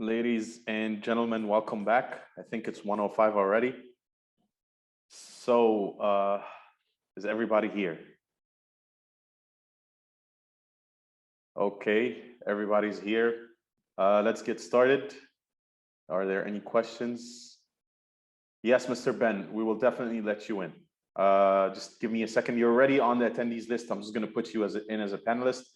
Ladies and gentlemen, welcome back. I think it's 1:05 already. So, is everybody here? Okay, everybody's here. Let's get started. Are there any questions? Yes, Mr. Ben, we will definitely let you in. Just give me a second. You're already on the attendees list. I'm just going to put you in as a panelist.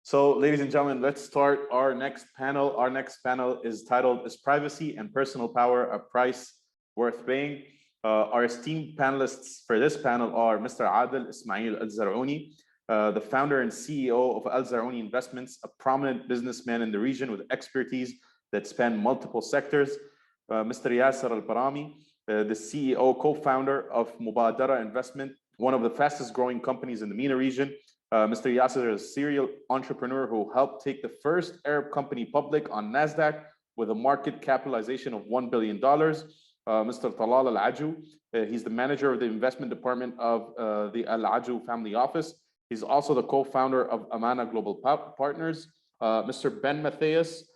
So, ladies and gentlemen, let's start our next panel. Our next panel is titled, "Is Privacy and Personal Power a Price Worth Paying?" Our esteemed panelists for this panel are Mr. Adel Ismail Al-Zar'ouni, the founder and CEO of Al-Zar'ouni Investments, a prominent businessman in the region with expertise that span multiple sectors. Mr. Yasser Al-Barami, the CEO, co-founder of Mubadara Investment, one of the fastest growing companies in the MENA region. Mr. Yasser is a serial entrepreneur who helped take the first Arab company public on NASDAQ with a market capitalization of $1 billion. Mr. Talal Al-Aju, he's the manager of the investment department of the Al-Aju family office. He's also the co-founder of Amana Global Partners. Mr. Ben Matthias,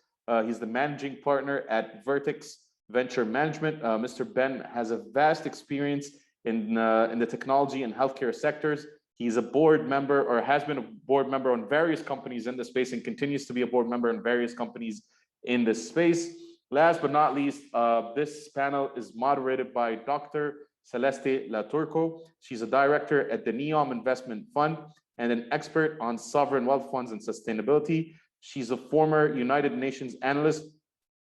he's the managing partner at Vertex Venture Management. Mr. Ben has a vast experience in the technology and healthcare sectors. He's a board member, or has been a board member on various companies in the space, and continues to be a board member in various companies in this space. Last but not least, this panel is moderated by Dr. Celeste Laturco. She's a director at the NEOM Investment Fund and an expert on sovereign wealth funds and sustainability. She's a former United Nations analyst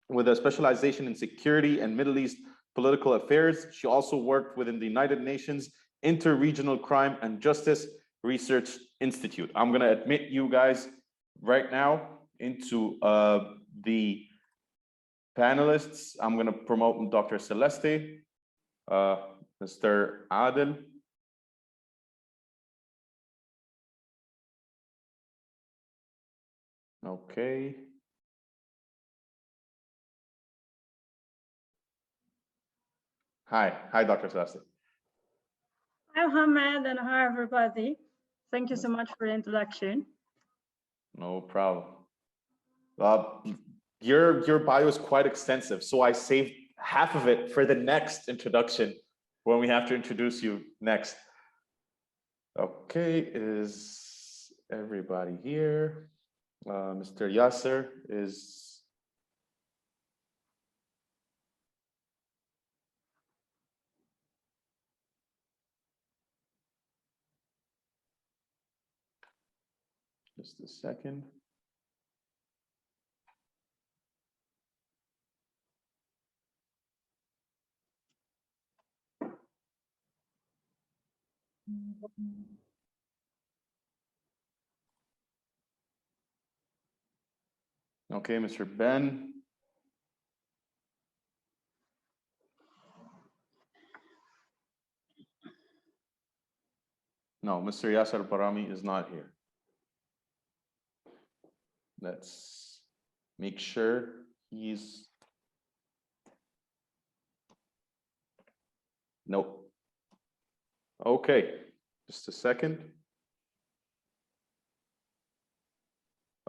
with a specialization in security and Middle East political affairs. She also worked within the United Nations Inter-Regional Crime and Justice Research Institute. I'm going to admit you guys right now into the panelists. I'm going to promote Dr. Celeste, Mr. Adel. Okay. Hi, Dr. Celeste. Hi, Mohammed, and hi, everybody. Thank you so much for the introduction. No problem. Your bio is quite extensive, so I saved half of it for the next introduction when we have to introduce you next. Okay, is everybody here? Mr. Yasser is... Just a second. Okay, Mr. Ben. No, Mr. Yasser Barami is not here. Let's make sure he's... Nope. Okay, just a second.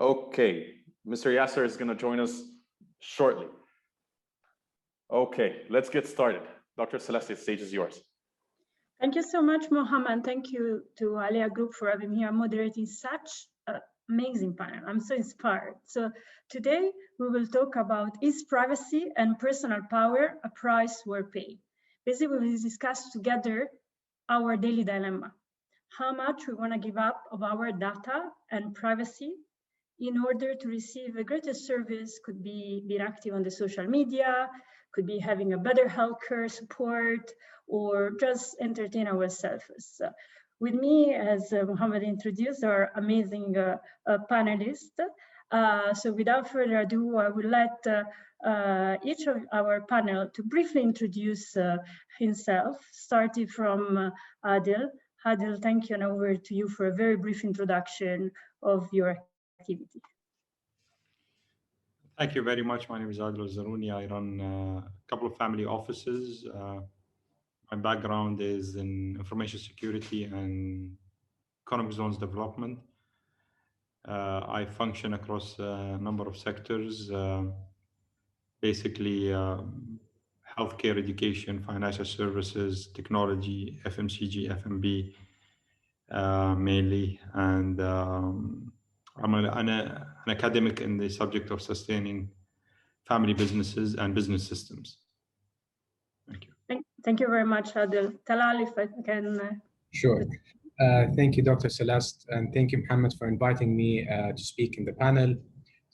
Okay, Mr. Yasser is going to join us shortly. Okay, let's get started. Dr. Celeste, the stage is yours. Thank you so much, Mohammed. Thank you to Alea Group for having me here moderating such an amazing panel. I'm so inspired. So today we will talk about, is privacy and personal power a price worth paying? Basically, we will discuss together our daily dilemma. How much we want to give up of our data and privacy in order to receive a greater service. Could be being active on the social media, could be having a better healthcare support, or just entertain ourselves. With me, as Mohammed introduced, our amazing panelists. So without further ado, I will let each of our panel to briefly introduce himself, starting from Adil. Adil, thank you, and over to you for a very brief introduction of your activity. Thank you very much. My name is Adel Zaruni. I run a couple of family offices. My background is in information security and economic zones development. I function across a number of sectors. basically healthcare, education, financial services, technology, FMCG, FMB mainly, and I'm an academic in the subject of sustaining family businesses and business systems. Thank you. Thank you very much, Adil. Talal, if I can. Sure. Thank you, Dr. Celeste, and thank you, Mohammed, for inviting me to speak in the panel.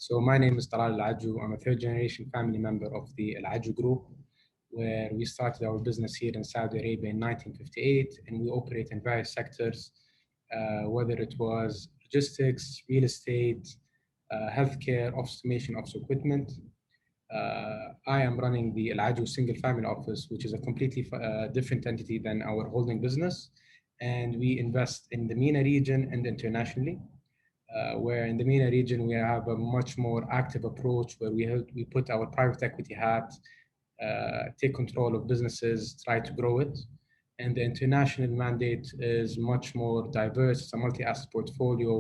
So my name is Talal Al-Ajou. I'm a third-generation family member of the Al-Ajou Group, where we started our business here in Saudi Arabia in 1958, and we operate in various sectors, whether it was logistics, real estate, healthcare, automation, office equipment. I am running the Al-Ajou single family office, which is a completely different entity than our holding business. And we invest in the MENA region and internationally, where in the MENA region, we have a much more active approach where we put our private equity hat, take control of businesses, try to grow it. And the international mandate is much more diverse. It's a multi-asset portfolio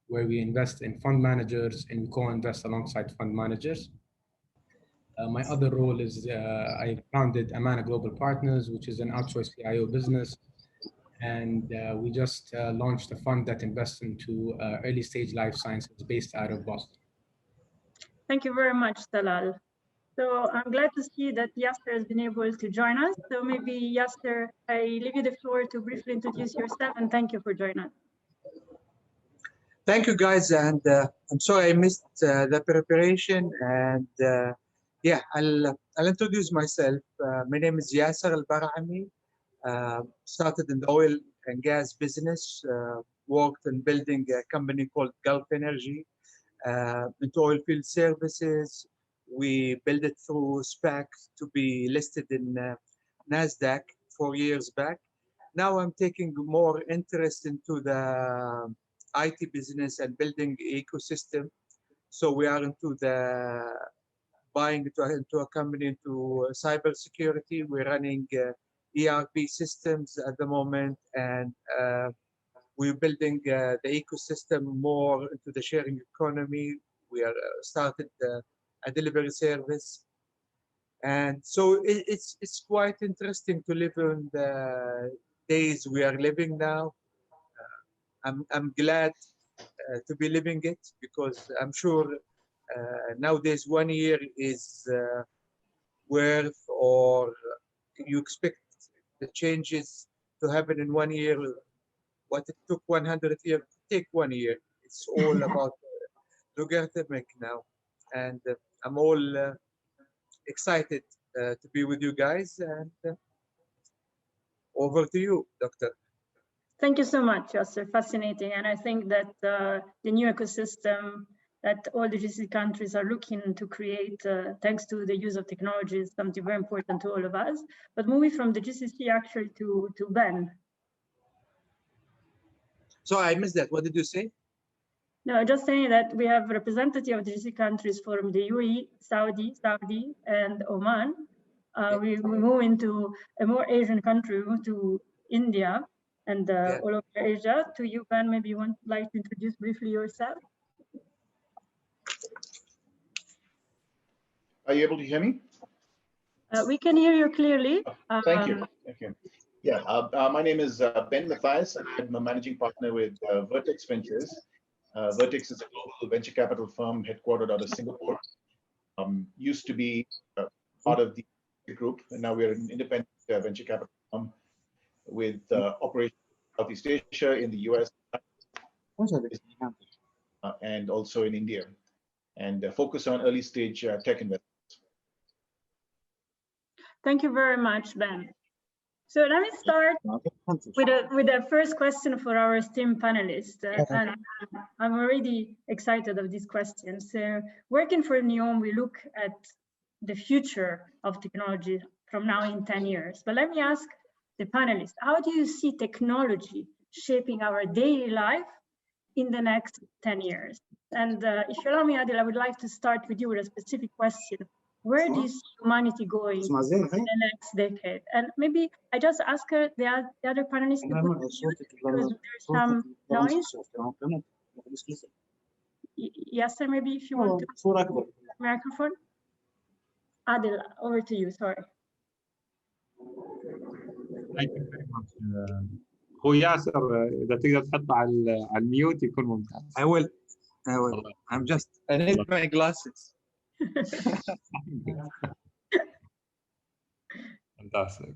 where we invest in fund managers and we co-invest alongside fund managers. My other role is I founded Amana Global Partners, which is an outsourced CIO business. And we just launched a fund that invests into early stage life sciences based out of Boston. Thank you very much, Talal. So I'm glad to see that Yasser has been able to join us. So maybe Yasser, I leave you the floor to briefly introduce yourself, and thank you for joining us. Thank you, guys, and I'm sorry I missed the preparation. And yeah, I'll introduce myself. My name is Yasser Al-Barahami. Started in the oil and gas business. Worked in building a company called Gulf Energy into oil field services. We built it through SPAC to be listed in NASDAQ 4 years back. Now I'm taking more interest into the IT business and building ecosystem. So we are into the buying into a company into cybersecurity. We're running ERP systems at the moment, and we're building the ecosystem more into the sharing economy. We are started a delivery service. And so it's quite interesting to live in the days we are living now. I'm glad to be living it, because I'm sure nowadays 1 year is worth, or you expect the changes to happen in 1 year. What it took 100 years to take 1 year. It's all about logarithmic now. And I'm all excited to be with you guys. And over to you, Doctor. Thank you so much, Yasser. Fascinating. And I think that the new ecosystem that all the GCC countries are looking to create, thanks to the use of technology, is something very important to all of us. But moving from the GCC actually to Ben. So I missed that. What did you say? No, just saying that we have representative of the GCC countries from the UAE, Saudi, and Oman. We move into a more Asian country, we move to India and all over Asia. To you, Ben, maybe you would like to introduce briefly yourself. Are you able to hear me? We can hear you clearly. Thank you. Thank you. Yeah, my name is Ben Mathias. I'm a managing partner with Vertex Ventures. Vertex is a global venture capital firm headquartered out of Singapore. Used to be part of the group, and now we are an independent venture capital firm with operations in Southeast Asia, in the US, and also in India, and focus on early stage tech investments. Thank you very much, Ben. So let me start with the first question for our esteemed panelists. And I'm already excited of this question. So working for NEOM, we look at the future of technology from now in 10 years. But let me ask the panelists, how do you see technology shaping our daily life in the next 10 years? And if you allow me, Adil, I would like to start with you with a specific question. Where do you see humanity going in the next decade? And maybe I just ask her, the other panelists, because there's some noise. Yes, sir, maybe if you want to microphone. Adil, over to you, sorry. Thank you very much. هو ياسر إذا تقدر تحطه على الميوت يكون ممتاز. I will. I need my glasses. Fantastic.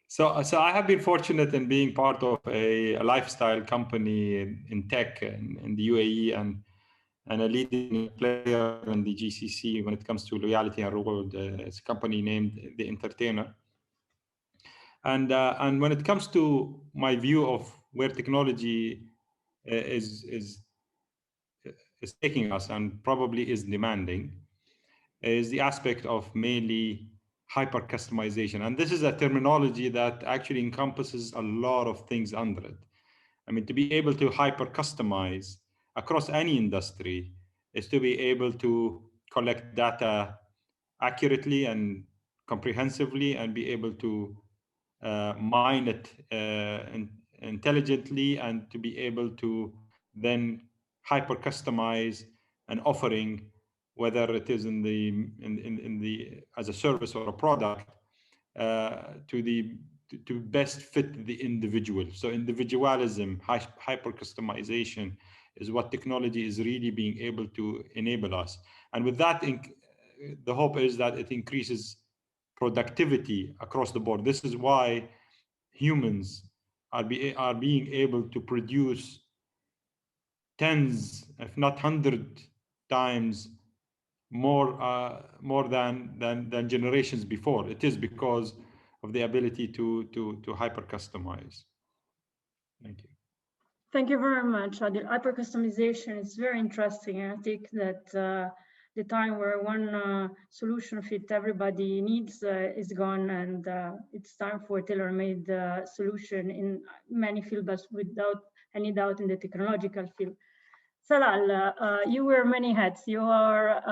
So I have been fortunate in being part of a lifestyle company in tech in the UAE and a leading player in the GCC when it comes to loyalty and reward. It's a company named The Entertainer. And when it comes to my view of where technology is taking us and probably is demanding, is the aspect of mainly hyper customization. And this is a terminology that actually encompasses a lot of things under it. I mean, to be able to hyper customize across any industry is to be able to collect data accurately and comprehensively and be able to mine it intelligently and to be able to then hyper customize an offering, whether it is in the as a service or a product, to best fit the individual. So individualism, hyper customization is what technology is really being able to enable us. And with that, the hope is that it increases productivity across the board. This is why humans are being able to produce tens, if not 100 times more than generations before. It is because of the ability to hyper customize. Thank you. Thank you very much, Adil. Hyper customization is very interesting. I think that the time where one solution fit everybody needs is gone, and it's time for tailor-made solution in many fields, but without any doubt in the technological field. Salal, you wear many hats. You are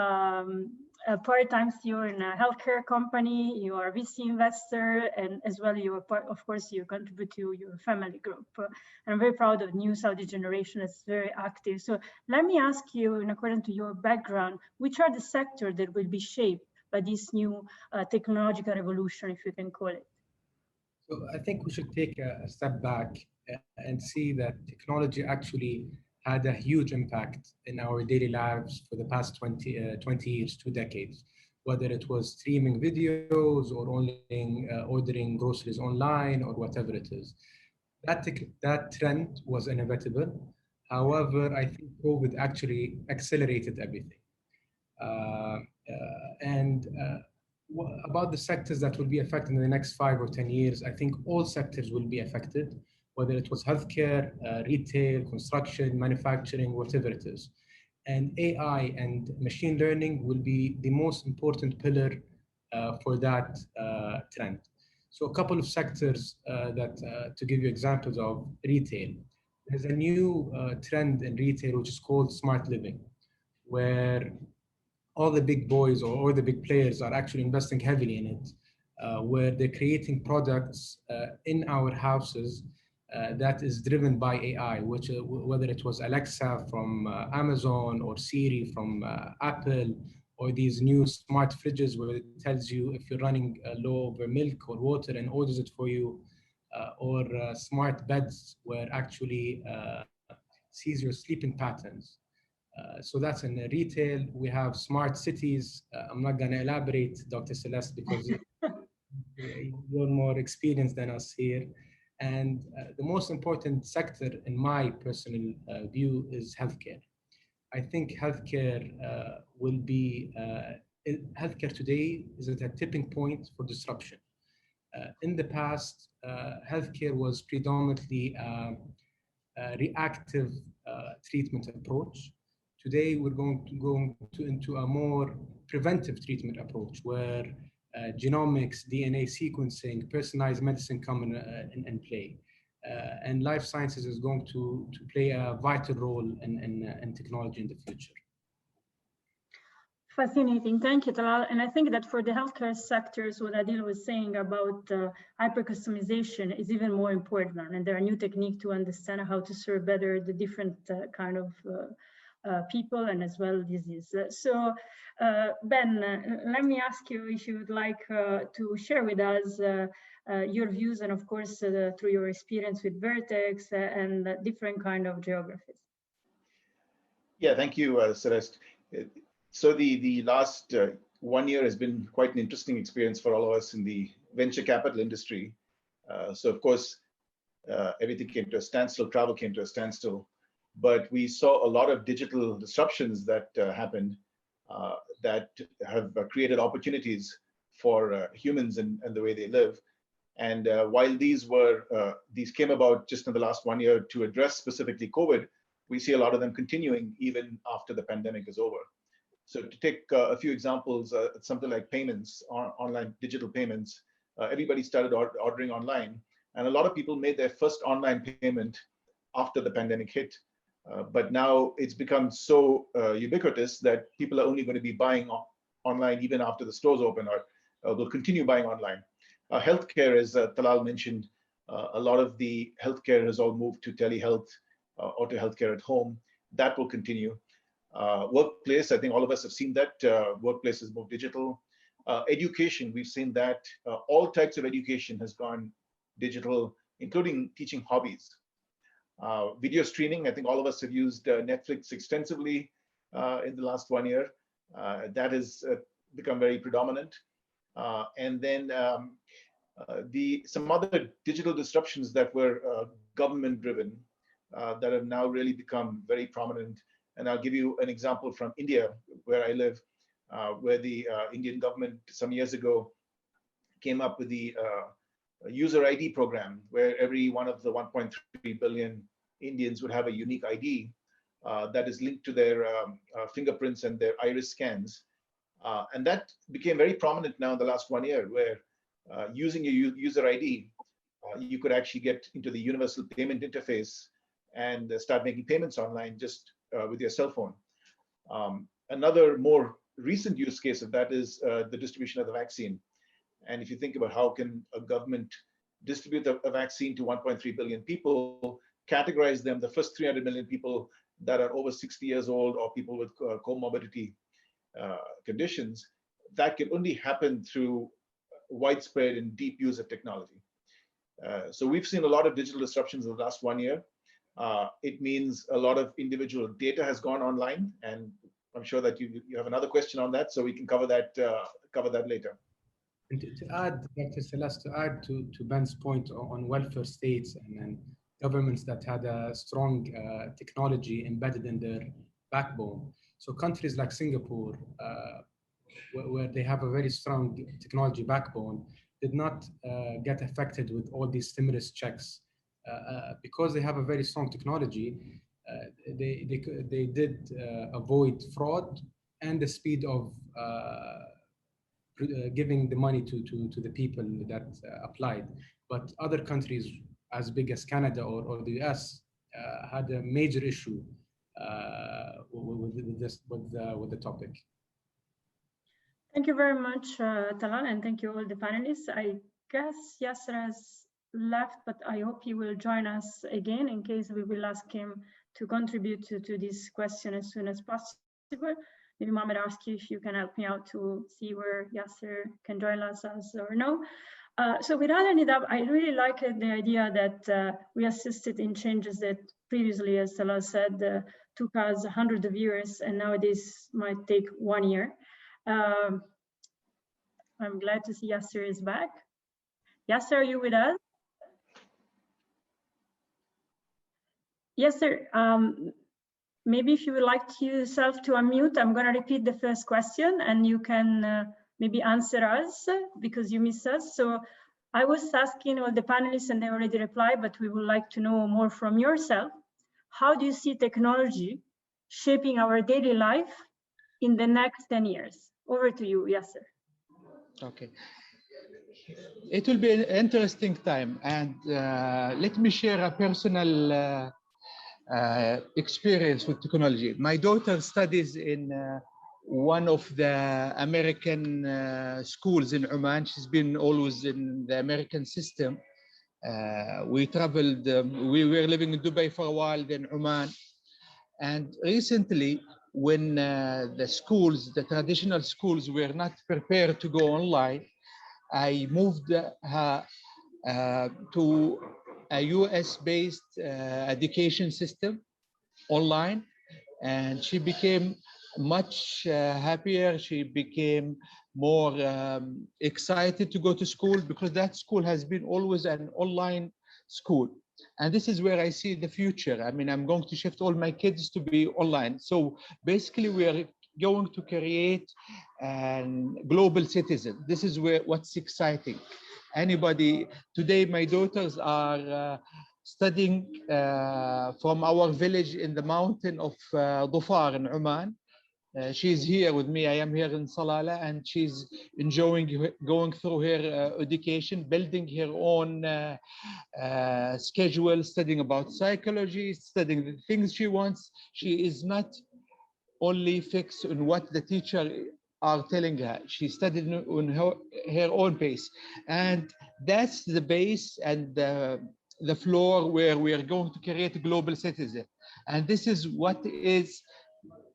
a part-time CEO in a healthcare company, you are a VC investor, and as well you are part, of course, you contribute to your family group. And I'm very proud of new Saudi generation that's very active. So let me ask you, in accordance to your background, which are the sectors that will be shaped by this new technological revolution, if you can call it? So I think we should take a step back and see that technology actually had a huge impact in our daily lives for the past 20 years, 2 decades, whether it was streaming videos or ordering groceries online or whatever it is. That trend was inevitable. However, I think COVID actually accelerated everything. About the sectors that will be affected in the next 5 or 10 years, I think all sectors will be affected, whether it was healthcare, retail, construction, manufacturing, whatever it is. And AI and machine learning will be the most important pillar for that trend. So a couple of sectors to give you examples of retail. There's a new trend in retail which is called smart living, where all the big boys or all the big players are actually investing heavily in it, where they're creating products in our houses that is driven by AI, which whether it was Alexa from Amazon or Siri from Apple, or these new smart fridges where it tells you if you're running low over milk or water and orders it for you, or smart beds where actually sees your sleeping patterns. So that's in retail. We have smart cities. I'm not going to elaborate, Dr. Celeste, because you're more experienced than us here. And the most important sector, in my personal view, is healthcare. I think healthcare healthcare today is at a tipping point for disruption. In the past, healthcare was predominantly a reactive treatment approach. Today, we're going to go into a more preventive treatment approach where genomics, DNA sequencing, personalized medicine come in play. And life sciences is going to play a vital role in technology in the future. Fascinating, thank you, Talal. And I think that for the healthcare sectors, what Adil was saying about hyper-customization is even more important. And there are new techniques to understand how to serve better the different kind of people and as well disease. So Ben, let me ask you if you would like to share with us your views and of course through your experience with Vertex and different kind of geographies. Yeah, thank you, Celeste. So the last 1 year has been quite an interesting experience for all of us in the venture capital industry. So of course, everything came to a standstill, travel came to a standstill, but we saw a lot of digital disruptions that happened that have created opportunities for humans and the way they live. And while these came about just in the last 1 year to address specifically COVID, we see a lot of them continuing even after the pandemic is over. So to take a few examples, something like payments, online digital payments, everybody started ordering online, and a lot of people made their first online payment after the pandemic hit. But now it's become so ubiquitous that people are only going to be buying online even after the stores open, or will continue buying online. Healthcare, as Talal mentioned, a lot of the healthcare has all moved to telehealth or to healthcare at home. That will continue. Workplace, I think all of us have seen that. Workplaces move digital. Education, we've seen that. All types of education has gone digital, including teaching hobbies. Video streaming, I think all of us have used Netflix extensively in the last 1 year. That has become very predominant. And then some other digital disruptions that were government driven that have now really become very prominent. And I'll give you an example from India, where I live, where the Indian government some years ago came up with the user ID program, where every one of the 1.3 billion Indians would have a unique ID that is linked to their fingerprints and their iris scans. And that became very prominent now in the last 1 year, where using your user ID, you could actually get into the universal payment interface and start making payments online just with your cell phone. Another more recent use case of that is the distribution of the vaccine. And if you think about how can a government distribute a vaccine to 1.3 billion people, categorize them, the first 300 million people that are over 60 years old or people with comorbidity conditions, that can only happen through widespread and deep use of technology. So we've seen a lot of digital disruptions in the last 1 year. It means a lot of individual data has gone online, and I'm sure that you have another question on that, so we can cover that later. And to add, Dr. Celeste, to add to Ben's point on welfare states and governments that had a strong technology embedded in their backbone. So countries like Singapore, where they have a very strong technology backbone, did not get affected with all these stimulus checks. Because they have a very strong technology, they did avoid fraud and the speed of giving the money to the people that applied. But other countries as big as Canada or the US had a major issue with the topic. Thank you very much, Talal, and thank you all the panelists. I guess Yasser has left, but I hope he will join us again in case we will ask him to contribute to this question as soon as possible. Maybe Mohammed, ask you if you can help me out to see where Yasser can join us or no. So without any doubt, I really like the idea that we assisted in changes that previously, as Talal said, took us hundreds of years, and nowadays might take 1 year. I'm glad to see Yasser is back. Yasser, are you with us? Yasser, maybe if you would like yourself to unmute, I'm going to repeat the first question and you can maybe answer us because you missed us. So I was asking all the panelists and they already replied, but we would like to know more from yourself. How do you see technology shaping our daily life in the next 10 years? Over to you, Yasser. Okay. It will be an interesting time, and let me share a personal experience with technology. My daughter studies in one of the American schools in Oman. She's been always in the American system. We traveled, we were living in Dubai for a while, then Oman. And recently, when the schools, the traditional schools, were not prepared to go online, I moved to a US-based education system online, and she became much happier. She became more excited to go to school, because that school has been always an online school. And this is where I see the future. I mean, I'm going to shift all my kids to be online. So basically, we are going to create a global citizen. This is what's exciting. Anybody, today my daughters are studying from our village in the mountain of Dhofar in Oman. She's here with me. I am here in Salalah, and she's enjoying going through her education, building her own schedule, studying about psychology, studying the things she wants. She is not only fixed on what the teacher are telling her. She studied on her own pace. And that's the base and the floor where we are going to create a global citizen. And this is what is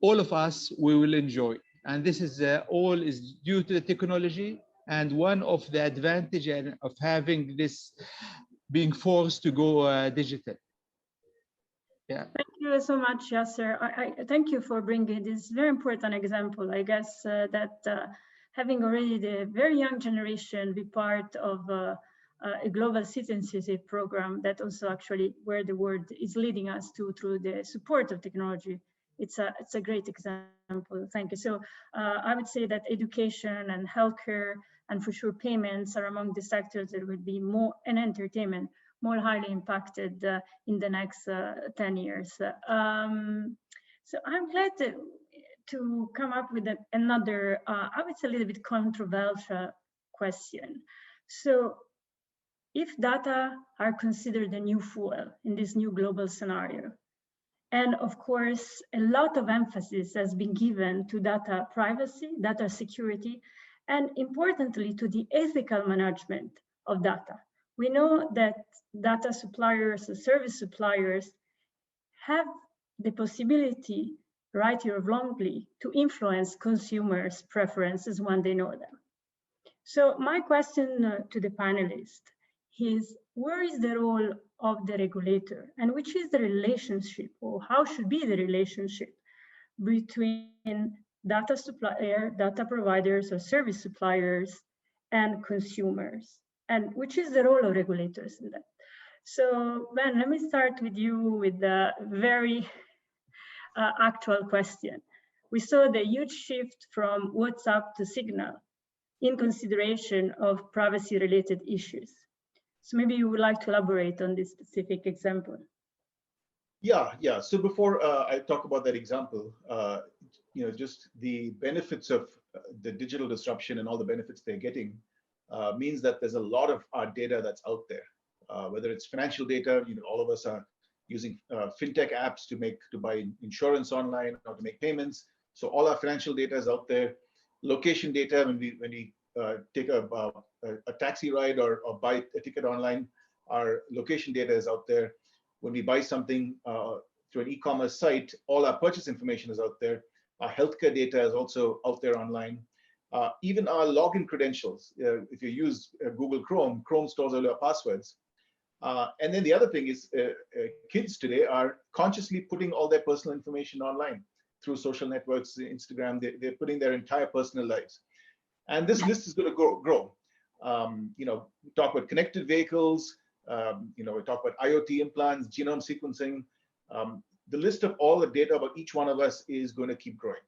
all of us we will enjoy. And this is all is due to the technology. And one of the advantage of having this being forced to go digital. Yeah. Thank you so much, Yasser. I thank you for bringing this very important example. I guess that having already the very young generation be part of a global citizenship program, that also actually where the world is leading us to through the support of technology. It's a great example. Thank you. So I would say that education and healthcare and for sure payments are among the sectors that will be more, and entertainment, more highly impacted in the next 10 years. So I'm glad to come up with another, I would say a little bit controversial question. So if data are considered the new fuel in this new global scenario, and of course, a lot of emphasis has been given to data privacy, data security, and importantly, to the ethical management of data. We know that data suppliers or service suppliers have the possibility, rightly or wrongly, to influence consumers' preferences when they know them. So my question to the panelists is, where is the role of the regulator, and which is the relationship, or how should be the relationship between data supplier, data providers or service suppliers and consumers, and which is the role of regulators in that? So Ben, let me start with you with the very actual question. We saw the huge shift from WhatsApp to Signal in consideration of privacy-related issues. So maybe you would like to elaborate on this specific example. Yeah. So before I talk about that example, just the benefits of the digital disruption and all the benefits they're getting means that there's a lot of our data that's out there, whether it's financial data. All of us are using fintech apps to buy insurance online or to make payments. So all our financial data is out there. Location data, when we take a taxi ride or buy a ticket online, our location data is out there. When we buy something through an e-commerce site, all our purchase information is out there. Our healthcare data is also out there online. Even our login credentials. If you use Google Chrome stores all your passwords. And then the other thing is kids today are consciously putting all their personal information online through social networks, Instagram. They're putting their entire personal lives. And this list is going to grow. We talk about connected vehicles. We talk about IoT implants, genome sequencing. The list of all the data about each one of us is going to keep growing.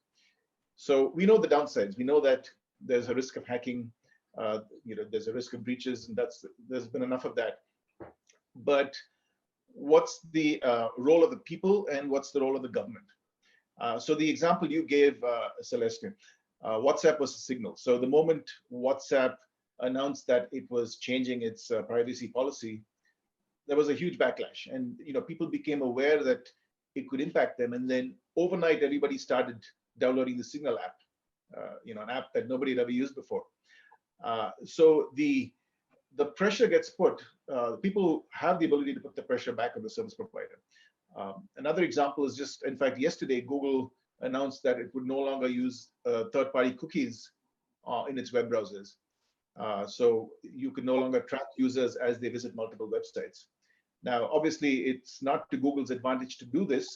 So we know the downsides. We know that there's a risk of hacking. There's a risk of breaches, and there's been enough of that. But what's the role of the people, and what's the role of the government? So the example you gave, Celeste, WhatsApp was a Signal. So the moment WhatsApp announced that it was changing its privacy policy, there was a huge backlash, and people became aware that it could impact them. And then overnight, everybody started downloading the Signal app, an app that nobody had ever used before. So the pressure gets put. People have the ability to put the pressure back on the service provider. Another example is just, in fact, yesterday, Google announced that it would no longer use third-party cookies in its web browsers. So you can no longer track users as they visit multiple websites. Now, obviously, it's not to Google's advantage to do this,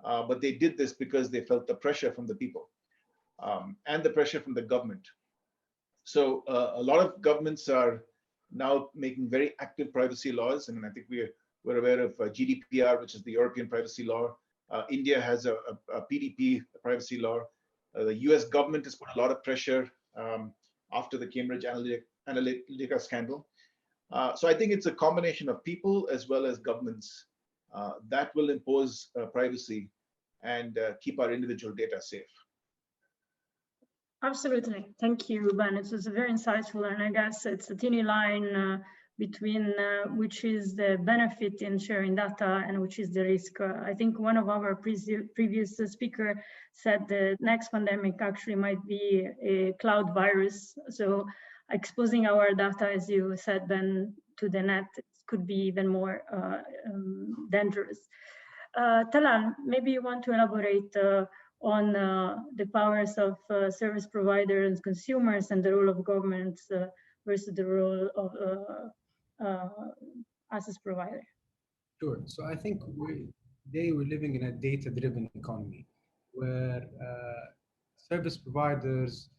but they did this because they felt the pressure from the people and the pressure from the government. So a lot of governments are now making very active privacy laws. And I think we're aware of GDPR, which is the European privacy law. India has a PDP privacy law. The US government has put a lot of pressure after the Cambridge Analytica scandal. So I think it's a combination of people as well as governments that will impose privacy and keep our individual data safe. Absolutely. Thank you, Ben. It was very insightful, and I guess it's a tiny line between which is the benefit in sharing data and which is the risk. I think one of our previous speaker said the next pandemic actually might be a cloud virus. So exposing our data, as you said, Ben, to the net could be even more dangerous. Talal, maybe you want to elaborate on the powers of service providers and consumers and the role of governments versus the role of access provider. Sure. So I think today we're living in a data-driven economy where service providers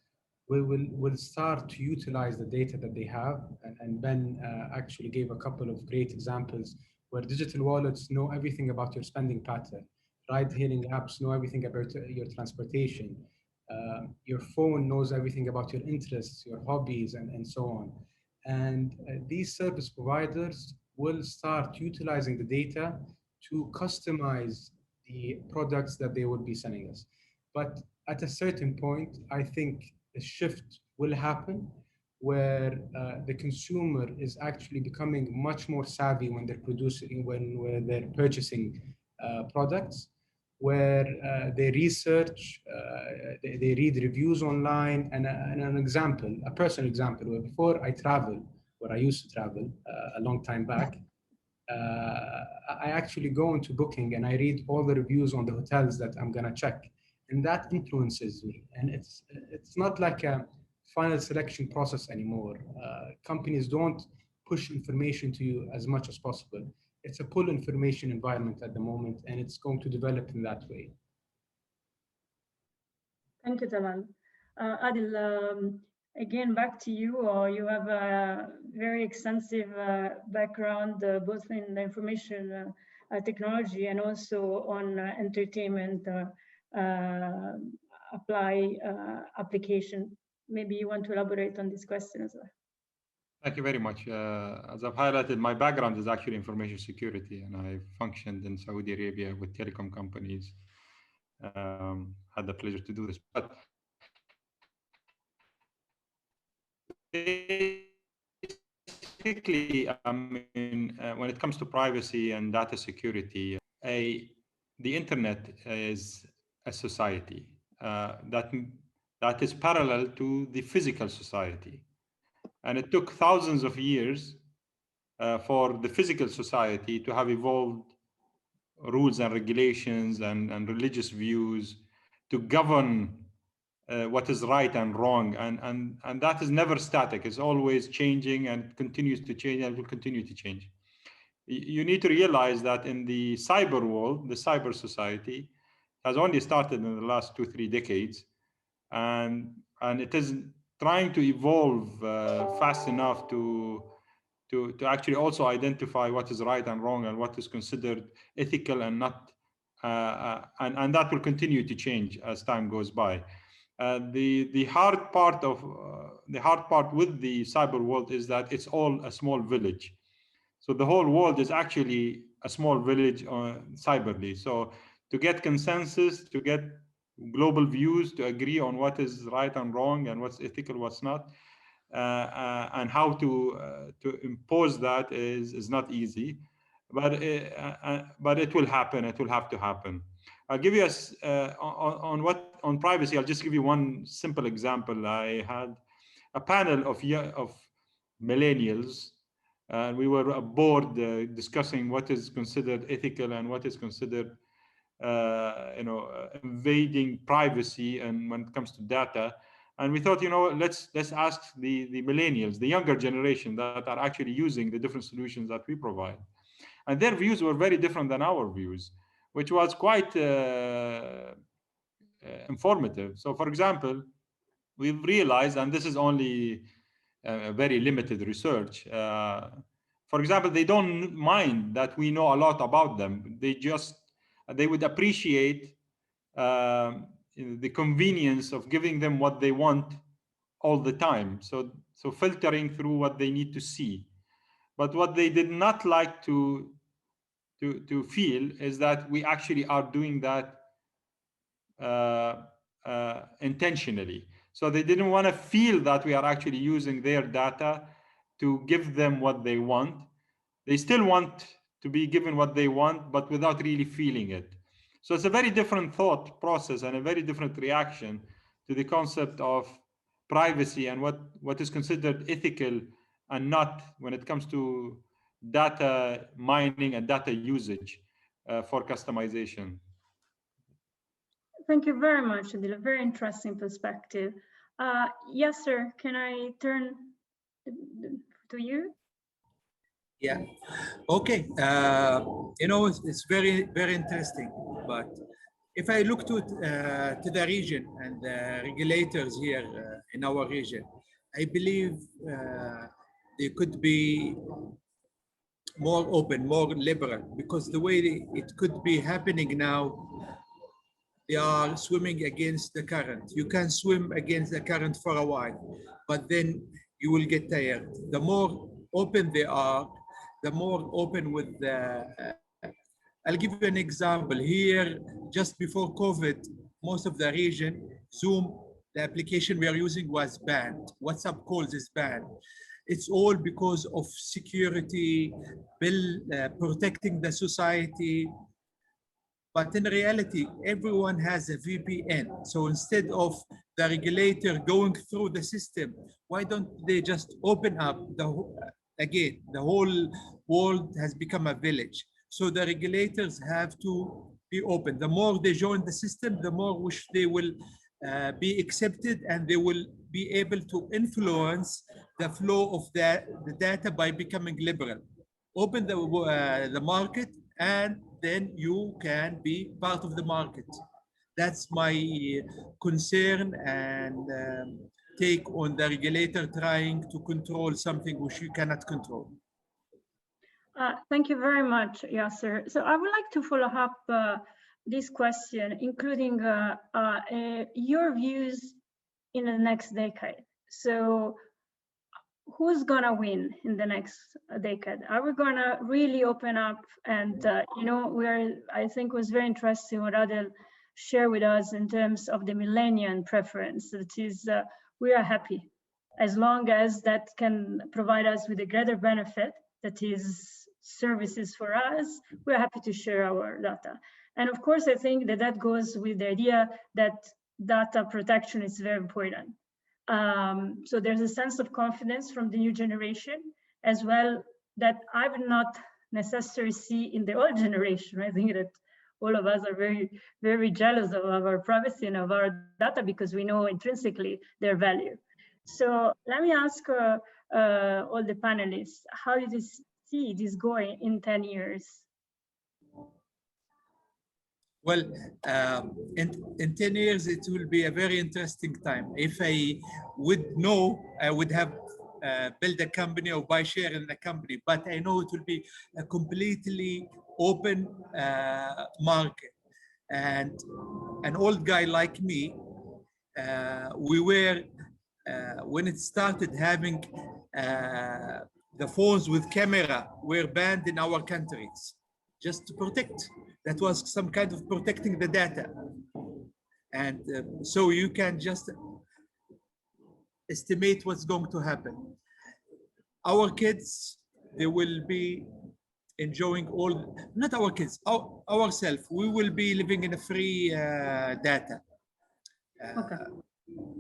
will start to utilize the data that they have. And Ben actually gave a couple of great examples where digital wallets know everything about your spending pattern. Ride-hailing apps know everything about your transportation. Your phone knows everything about your interests, your hobbies, and so on. And these service providers will start utilizing the data to customize the products that they will be selling us. But at a certain point, I think a shift will happen where the consumer is actually becoming much more savvy when they're when they're purchasing products, where they research, they read reviews online. And an example, a personal example, where before I travel, where I used to travel a long time back, I actually go into Booking and I read all the reviews on the hotels that I'm gonna check, and that influences me. And it's not like a final selection process anymore. Companies don't push information to you as much as possible. It's a pull information environment at the moment, and it's going to develop in that way. Thank you, Talal. Adil, again, back to you. You have a very extensive background, both in the information technology and also on entertainment application. Maybe you want to elaborate on this question as well. Thank you very much. As I've highlighted, my background is actually information security, and I functioned in Saudi Arabia with telecom companies. Had the pleasure to do this. But basically, I mean, when it comes to privacy and data security, the internet is a society that is parallel to the physical society. And it took thousands of years for the physical society to have evolved rules and regulations and religious views to govern what is right and wrong. And that is never static. It's always changing and continues to change and will continue to change. You need to realize that in the cyber world, the cyber society has only started in the last 2-3 decades. And it is trying to evolve fast enough to actually also identify what is right and wrong and what is considered ethical and not, and that will continue to change as time goes by. The hard part with the cyber world is that it's all a small village. So the whole world is actually a small village cyberly. So to get consensus, to get global views, to agree on what is right and wrong and what's ethical, what's not, and how to impose that is not easy, but it will happen. It will have to happen. I'll give you on privacy. I'll just give you one simple example. I had a panel of millennials And we were aboard discussing what is considered ethical and what is considered invading privacy, and when it comes to data. And we thought, let's ask the millennials, the younger generation that are actually using the different solutions that we provide. And their views were very different than our views, which was quite informative. So for example, we've realized, and this is only very limited research, for example, they don't mind that we know a lot about them. They would appreciate the convenience of giving them what they want all the time. So filtering through what they need to see. But what they did not like to feel is that we actually are doing that intentionally. So they didn't want to feel that we are actually using their data to give them what they want. They still want to be given what they want, but without really feeling it. So it's a very different thought process and a very different reaction to the concept of privacy and what is considered ethical and not when it comes to data mining and data usage for customization. Thank you very much, Adil. A very interesting perspective. Yes, sir. Can I turn to you? Yeah. Okay. It's very, very interesting. But if I look to the region and the regulators here in our region, I believe they could be more open, more liberal, because the way it could be happening now, they are swimming against the current. You can swim against the current for a while, but then you will get tired. The more open they are, the more open with the. I'll give you an example. Here, just before COVID, most of the region, Zoom, the application we are using was banned. WhatsApp calls is banned. It's all because of security, protecting the society. But in reality, everyone has a VPN. So instead of the regulator going through the system, why don't they just open up again, the whole world has become a village. So the regulators have to be open. The more they join the system, the more which they will be accepted, and they will be able to influence the flow of the data by becoming liberal. Open the market, and then you can be part of the market. That's my concern and take on the regulator trying to control something which you cannot control. Thank you very much, Yasser. So I would like to follow up this question, including your views in the next decade. So who's gonna win in the next decade? Are we gonna really open up? And I think it was very interesting what Adel shared with us in terms of the millennial preference. That is, we are happy as long as that can provide us with a greater benefit, that is services for us. We're happy to share our data. And of course, I think that goes with the idea that data protection is very important. So there's a sense of confidence from the new generation as well that I would not necessarily see in the old generation. I think that all of us are very, very jealous of our privacy and of our data because we know intrinsically their value. So let me ask all the panelists, how do you see this going in 10 years? Well, in 10 years, it will be a very interesting time. If I would know, I would have built a company or buy share in a company, but I know it will be a completely open market. And an old guy like me, we were, when it started having the phones with camera were banned in our countries, just to protect. That was some kind of protecting the data. And so you can just estimate what's going to happen. Our kids, they will be enjoying all, not our kids, ourselves, we will be living in a free data. Okay.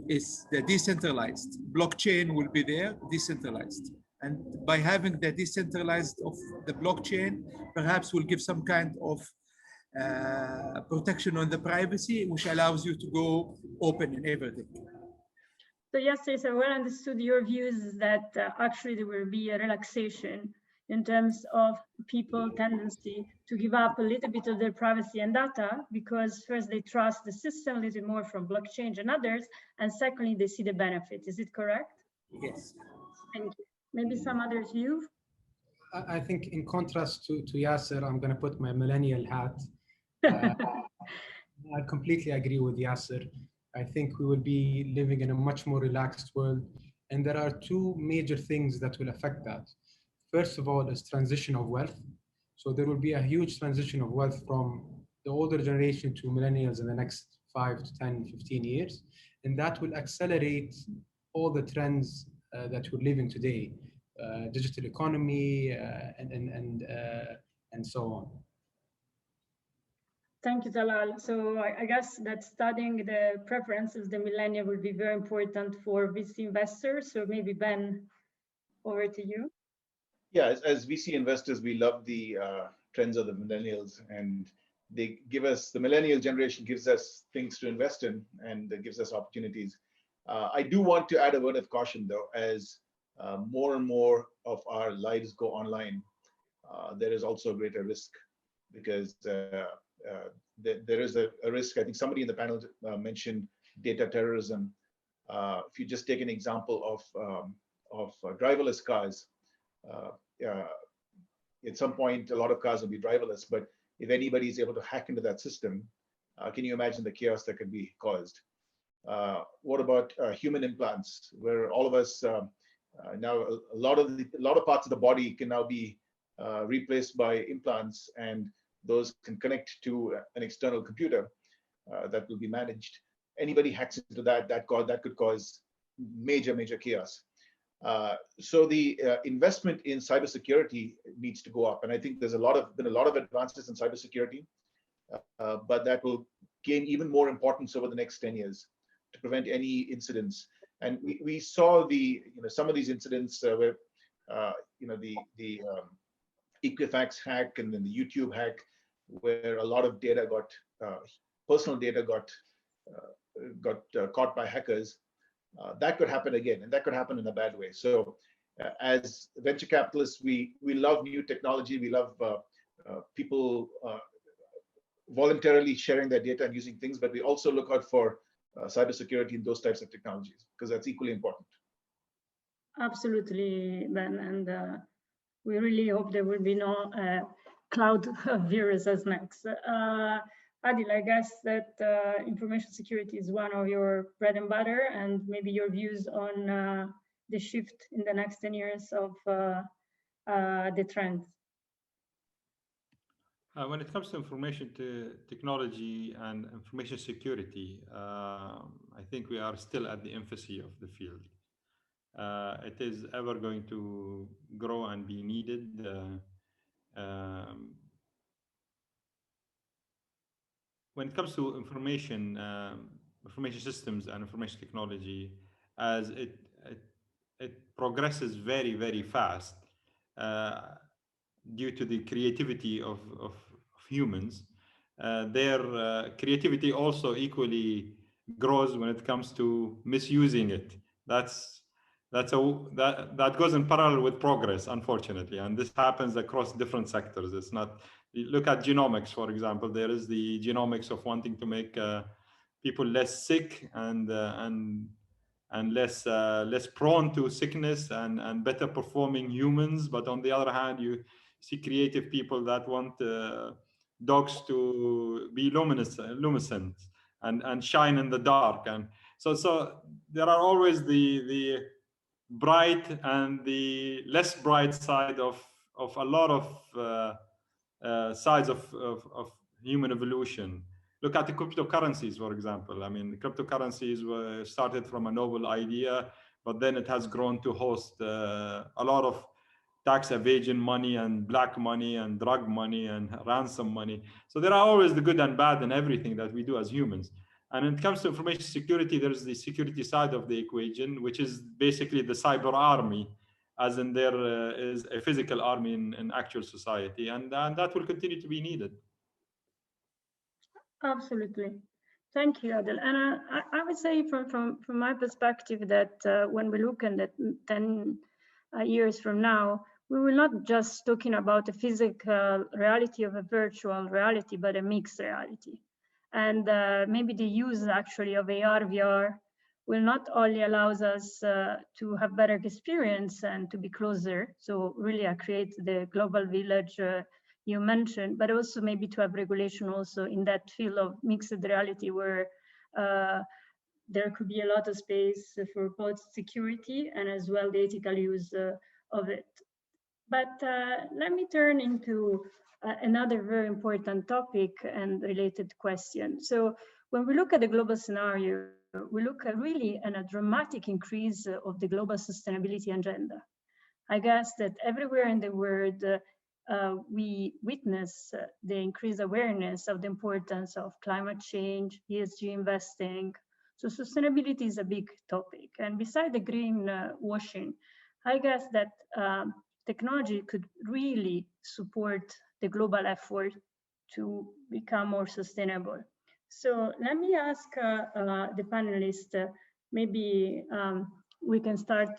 It's the decentralized. Blockchain will be there, decentralized. And by having the decentralized of the blockchain, perhaps will give some kind of protection on the privacy, which allows you to go open in everything. So yes, I well understood your views is that actually there will be a relaxation in terms of people tendency to give up a little bit of their privacy and data, because first they trust the system a little more from blockchain and others, and secondly, they see the benefit. Is it correct? Yes. Thank you. Maybe some others view? I think in contrast to Yasser, I'm going to put my millennial hat. I completely agree with Yasser. I think we will be living in a much more relaxed world. And there are two major things that will affect that. First of all, is transition of wealth. So there will be a huge transition of wealth from the older generation to millennials in the next 5 to 10, 15 years. And that will accelerate all the trends that we're living today, digital economy and so on. Thank you, Talal. So I guess that studying the preferences, the millennia will be very important for VC investors. So maybe Ben, over to you. Yeah, as VC investors, we love the trends of the millennials, and they give us, the millennial generation gives us things to invest in, and it gives us opportunities. I do want to add a word of caution though, as more and more of our lives go online, there is also a greater risk, because there is a risk. I think somebody in the panel mentioned data terrorism. If you just take an example of driverless cars, at some point, a lot of cars will be driverless, but if anybody is able to hack into that system, can you imagine the chaos that could be caused? What about human implants, where all of us now, a lot of parts of the body can now be replaced by implants, and those can connect to an external computer that will be managed. Anybody hacks into that could cause major chaos. So the investment in cybersecurity needs to go up, and I think there's been a lot of advances in cybersecurity, but that will gain even more importance over the next 10 years to prevent any incidents. And we saw some of these incidents where the Equifax hack and then the YouTube hack, where a lot of data personal data got caught by hackers. That could happen again, and that could happen in a bad way. So as venture capitalists, we love new technology. We love people voluntarily sharing their data and using things, but we also look out for cybersecurity in those types of technologies, because that's equally important. Absolutely, Ben, and we really hope there will be no cloud viruses next. Adil, I guess that information security is one of your bread and butter, and maybe your views on the shift in the next 10 years of the trends. When it comes to information technology and information security, I think we are still at the infancy of the field. It is ever going to grow and be needed. When it comes to information systems and information technology, as it progresses very fast due to the creativity of humans, their creativity also equally grows when it comes to misusing it. That goes in parallel with progress, unfortunately, and this happens across different sectors. It's not, look at genomics, for example. There is the genomics of wanting to make people less sick and less prone to sickness and better performing humans. But on the other hand, you see creative people that want dogs to be luminescent and shine in the dark. And so there are always the bright and the less bright side of a lot of sides of human evolution. Look at the cryptocurrencies, for example. I mean, cryptocurrencies were started from a noble idea, but then it has grown to host a lot of tax evasion money and black money and drug money and ransom money. So there are always the good and bad in everything that we do as humans. And when it comes to information security, there's the security side of the equation, which is basically the cyber army as in there is a physical army in actual society, and that will continue to be needed. Absolutely. Thank you, Adel. And I would say from my perspective that when we look at 10 years from now, we will not just talking about a physical reality of a virtual reality, but a mixed reality. And maybe the use actually of AR, VR will not only allows us to have better experience and to be closer. So really create the global village you mentioned, but also maybe to have regulation also in that field of mixed reality where there could be a lot of space for both security and as well the ethical use of it. But let me turn into another very important topic and related question. So when we look at the global scenario, we look at really at a dramatic increase of the global sustainability agenda. I guess that everywhere in the world, we witness the increased awareness of the importance of climate change, ESG investing. So sustainability is a big topic. And beside the green washing, I guess that technology could really support the global effort to become more sustainable. So let me ask the panelists, maybe we can start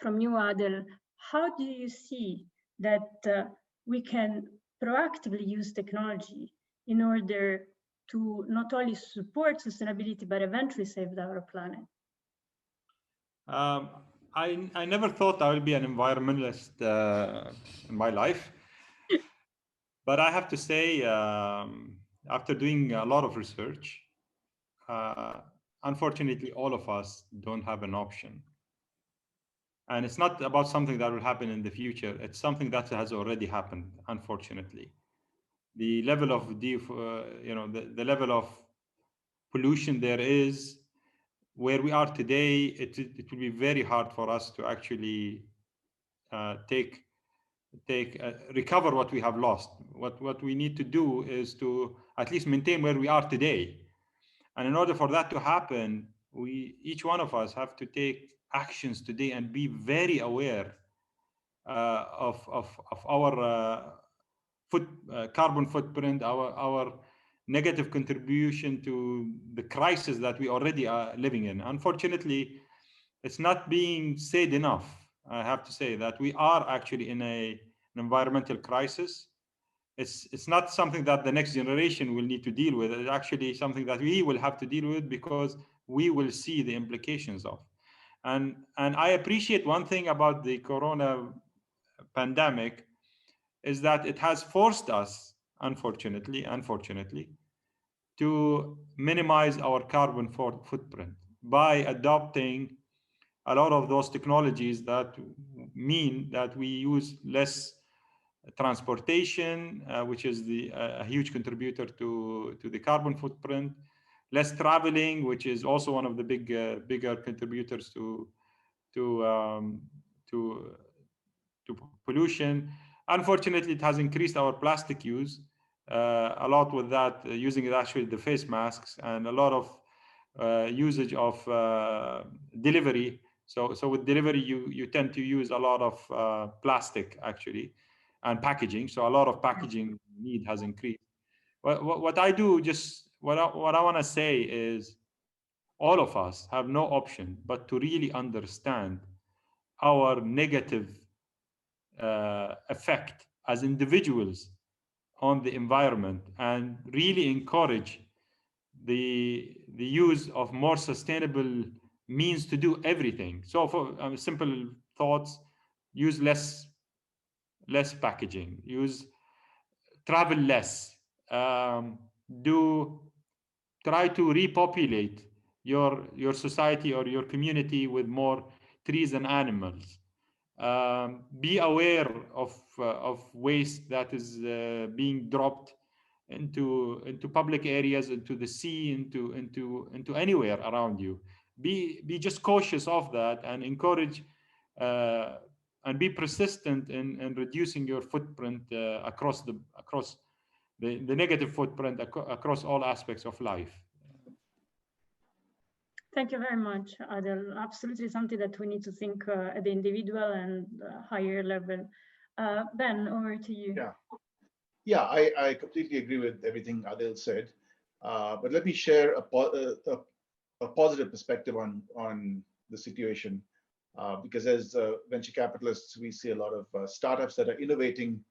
from you, Adel. How do you see that we can proactively use technology in order to not only support sustainability, but eventually save our planet? I never thought I would be an environmentalist in my life. But I have to say, after doing a lot of research, unfortunately, all of us don't have an option. And it's not about something that will happen in the future. It's something that has already happened, unfortunately. The level of the level of pollution there is, where we are today, it will be very hard for us to actually recover what we have lost. What we need to do is to at least maintain where we are today. And in order for that to happen, each one of us have to take actions today and be very aware of our carbon footprint, our negative contribution to the crisis that we already are living in. Unfortunately, it's not being said enough. I have to say that we are actually in an environmental crisis. It's not something that the next generation will need to deal with. It's actually something that we will have to deal with because we will see the implications of. And I appreciate one thing about the corona pandemic is that it has forced us, unfortunately, to minimize our carbon footprint by adopting a lot of those technologies that mean that we use less transportation, which is a huge contributor to the carbon footprint, less traveling, which is also one of the bigger contributors to pollution. Unfortunately, it has increased our plastic use a lot with that, using it actually the face masks and a lot of usage of delivery. So with delivery, you tend to use a lot of plastic actually and packaging. So a lot of packaging need has increased. What I want to say is all of us have no option but to really understand our negative effect as individuals on the environment and really encourage the use of more sustainable means to do everything. So for simple thoughts, use less packaging, travel less, try to repopulate your society or your community with more trees and animals. Be aware of waste that is being dropped into public areas, into the sea, into anywhere around you. Be just cautious of that and encourage and be persistent in reducing your footprint across the negative footprint across all aspects of life. Thank you very much, Adel. Absolutely something that we need to think at the individual and higher level. Ben, over to you. Yeah, I completely agree with everything Adel said. But let me share a positive perspective on the situation. Because as venture capitalists, we see a lot of startups that are innovating,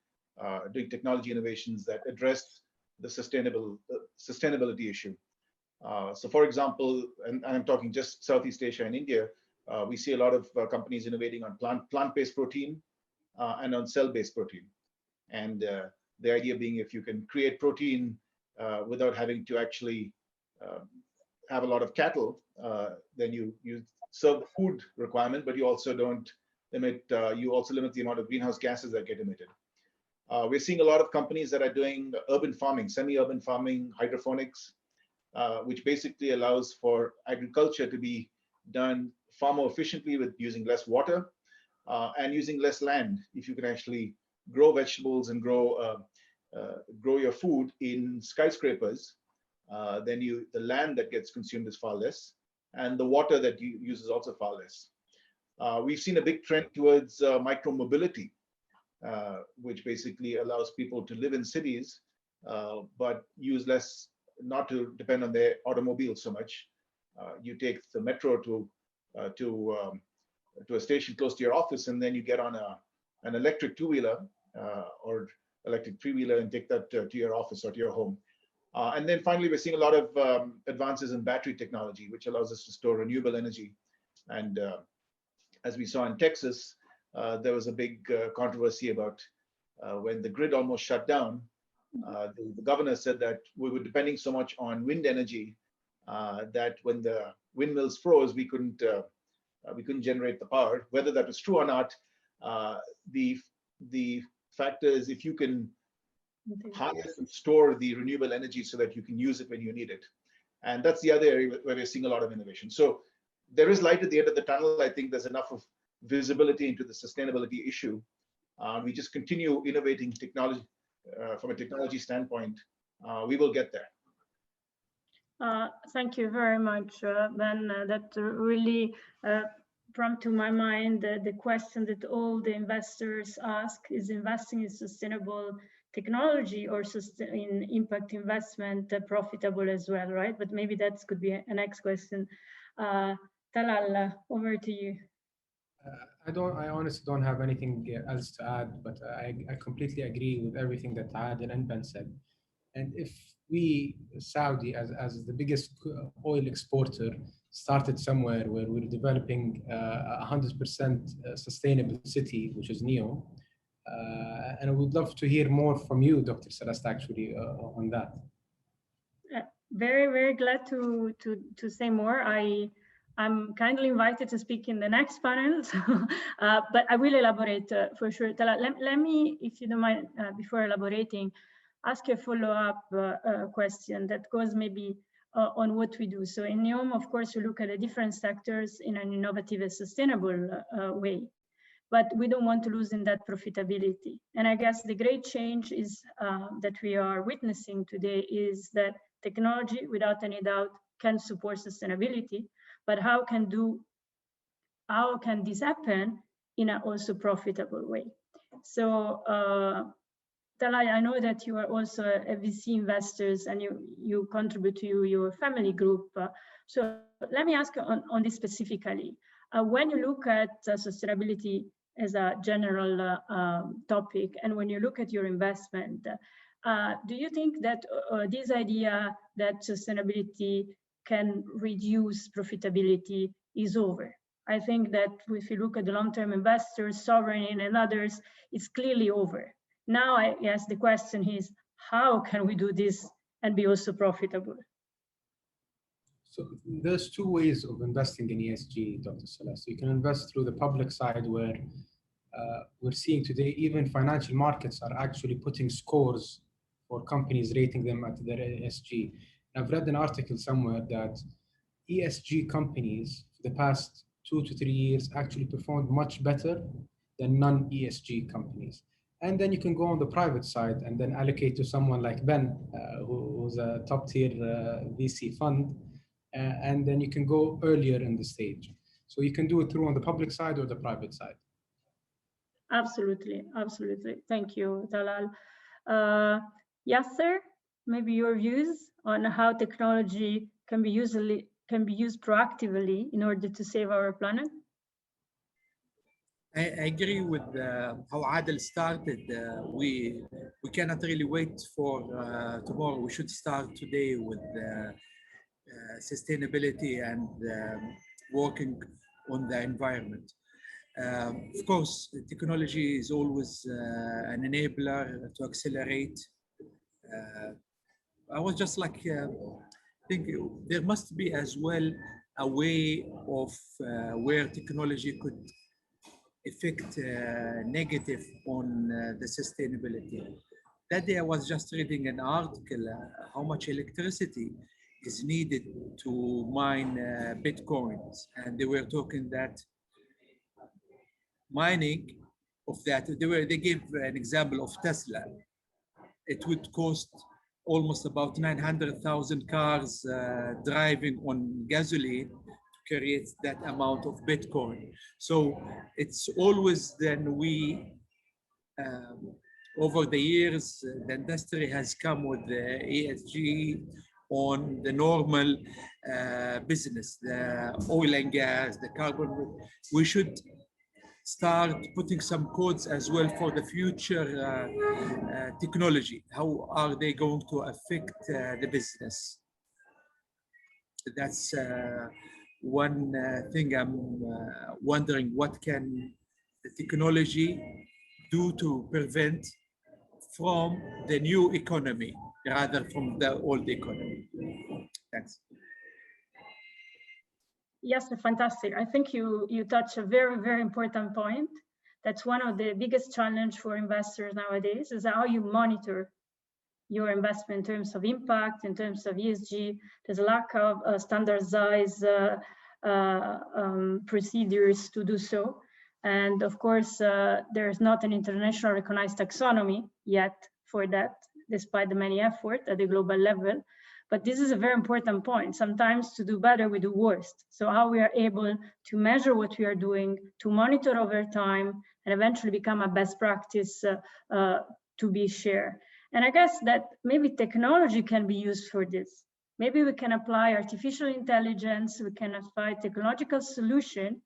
doing technology innovations that address the sustainability issue. So for example, and I'm talking just Southeast Asia and India, we see a lot of companies innovating on plant-based protein and on cell-based protein. And the idea being, if you can create protein without having to actually have a lot of cattle, then you serve the food requirement, but you also don't limit, you also limit the amount of greenhouse gases that get emitted. We're seeing a lot of companies that are doing urban farming, semi-urban farming, hydroponics, which basically allows for agriculture to be done far more efficiently with using less water and using less land. If you can actually grow vegetables and grow your food in skyscrapers, then the land that gets consumed is far less, and the water that you use is also far less. We've seen a big trend towards micro-mobility, which basically allows people to live in cities, but use less, not to depend on their automobile so much. You take the metro to a station close to your office, and then you get on an electric two-wheeler or electric three-wheeler and take that to your office or to your home. And then finally, we're seeing a lot of advances in battery technology, which allows us to store renewable energy. And as we saw in Texas, there was a big controversy about when the grid almost shut down. The governor said that we were depending so much on wind energy that when the windmills froze, we couldn't generate the power. Whether that was true or not, the factor is if you can harness and store the renewable energy so that you can use it when you need it. And that's the other area where we're seeing a lot of innovation. So there is light at the end of the tunnel. I think there's enough of visibility into the sustainability issue. We just continue innovating technology from a technology standpoint. We will get there. Thank you very much, Ben. That really brought to my mind the question that all the investors ask: is investing in sustainable technology or in impact investment profitable as well, right? But maybe that could be a next question. Talal, over to you. I honestly don't have anything else to add, but I completely agree with everything that Adel and Ben said. And if we, Saudi, as the biggest oil exporter, started somewhere where we're developing a 100% sustainable city, which is NEO, and I would love to hear more from you, Dr. Celeste, actually, on that. Very, very glad to say more. I'm kindly invited to speak in the next panel, so, but I will elaborate for sure. Let me, if you don't mind, before elaborating, ask a follow-up question that goes maybe on what we do. So in NEOM, of course, we look at the different sectors in an innovative and sustainable way, but we don't want to lose in that profitability. And I guess the great change is that we are witnessing today is that technology, without any doubt, can support sustainability, but how can this happen in an also profitable way? So Talal, I know that you are also a VC investors and you contribute to your family group. So let me ask on this specifically. When you look at sustainability as a general topic, and when you look at your investment, do you think that this idea that sustainability can reduce profitability is over? I think that if you look at the long-term investors, sovereign and others, it's clearly over. Now, I guess the question is, how can we do this and be also profitable? So there's two ways of investing in ESG, Dr. Celeste. You can invest through the public side, where we're seeing today even financial markets are actually putting scores for companies, rating them at their ESG. I've read an article somewhere that ESG companies for the past 2 to 3 years actually performed much better than non-ESG companies. And then you can go on the private side and then allocate to someone like Ben, who's a top tier VC fund. and then you can go earlier in the stage. So you can do it through on the public side or the private side. Absolutely, absolutely. Thank you, Talal. Yasser, maybe your views on how technology can be used proactively in order to save our planet? I agree with how Adel started. We cannot really wait for tomorrow. We should start today with sustainability and working on the environment. Of course, technology is always an enabler to accelerate. I was just like thinking there must be as well a way of where technology could affect negative on the sustainability. That day I was just reading an article how much electricity is needed to mine Bitcoins, and they were talking that mining of that, they gave an example of Tesla. It would cost almost about 900,000 cars driving on gasoline to create that amount of Bitcoin. So it's always then over the years, the industry has come with the ESG on the normal business, the oil and gas, the carbon. We should start putting some codes as well for the future technology. How are they going to affect the business? That's one thing I'm wondering, what can the technology do to prevent from the new economy rather from the old economy? Thanks. Yes, fantastic. I think you touch a very, very important point. That's one of the biggest challenge for investors nowadays, is how you monitor your investment in terms of impact, in terms of ESG. There's a lack of standardized procedures to do so. And of course, there's not an international recognized taxonomy yet for that, despite the many efforts at the global level. But this is a very important point. Sometimes to do better, we do worst. So how we are able to measure what we are doing, to monitor over time, and eventually become a best practice to be shared. And I guess that maybe technology can be used for this. Maybe we can apply artificial intelligence, we can apply technological solution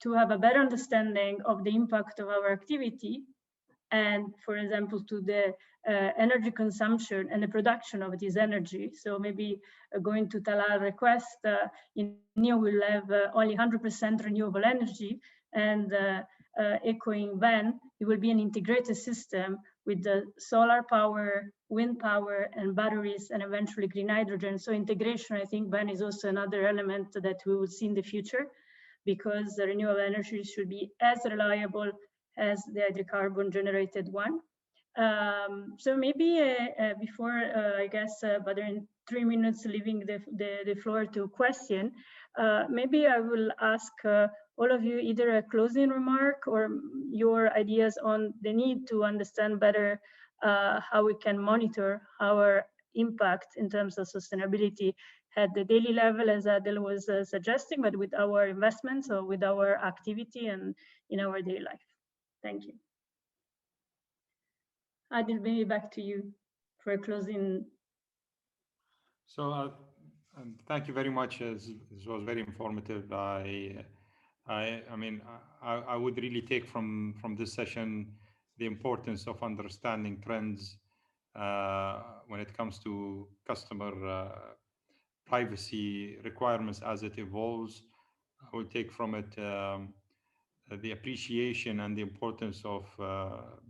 to have a better understanding of the impact of our activity, and for example, to the energy consumption and the production of this energy. So maybe going to Talal request, in NEO we'll have only 100% renewable energy, and echoing Ben, it will be an integrated system with the solar power, wind power, and batteries, and eventually green hydrogen. So integration, I think, Ben, is also another element that we will see in the future, because the renewable energy should be as reliable as the hydrocarbon generated one. So maybe before, I guess, but in 3 minutes, leaving the floor to question, maybe I will ask all of you either a closing remark or your ideas on the need to understand better how we can monitor our impact in terms of sustainability at the daily level, as Adel was suggesting, but with our investments or with our activity and in our daily life. Thank you. Adel, maybe back to you for a closing. So thank you very much. This was very informative. I mean, I would really take from this session the importance of understanding trends when it comes to customer privacy requirements as it evolves. I would take from it the appreciation and the importance of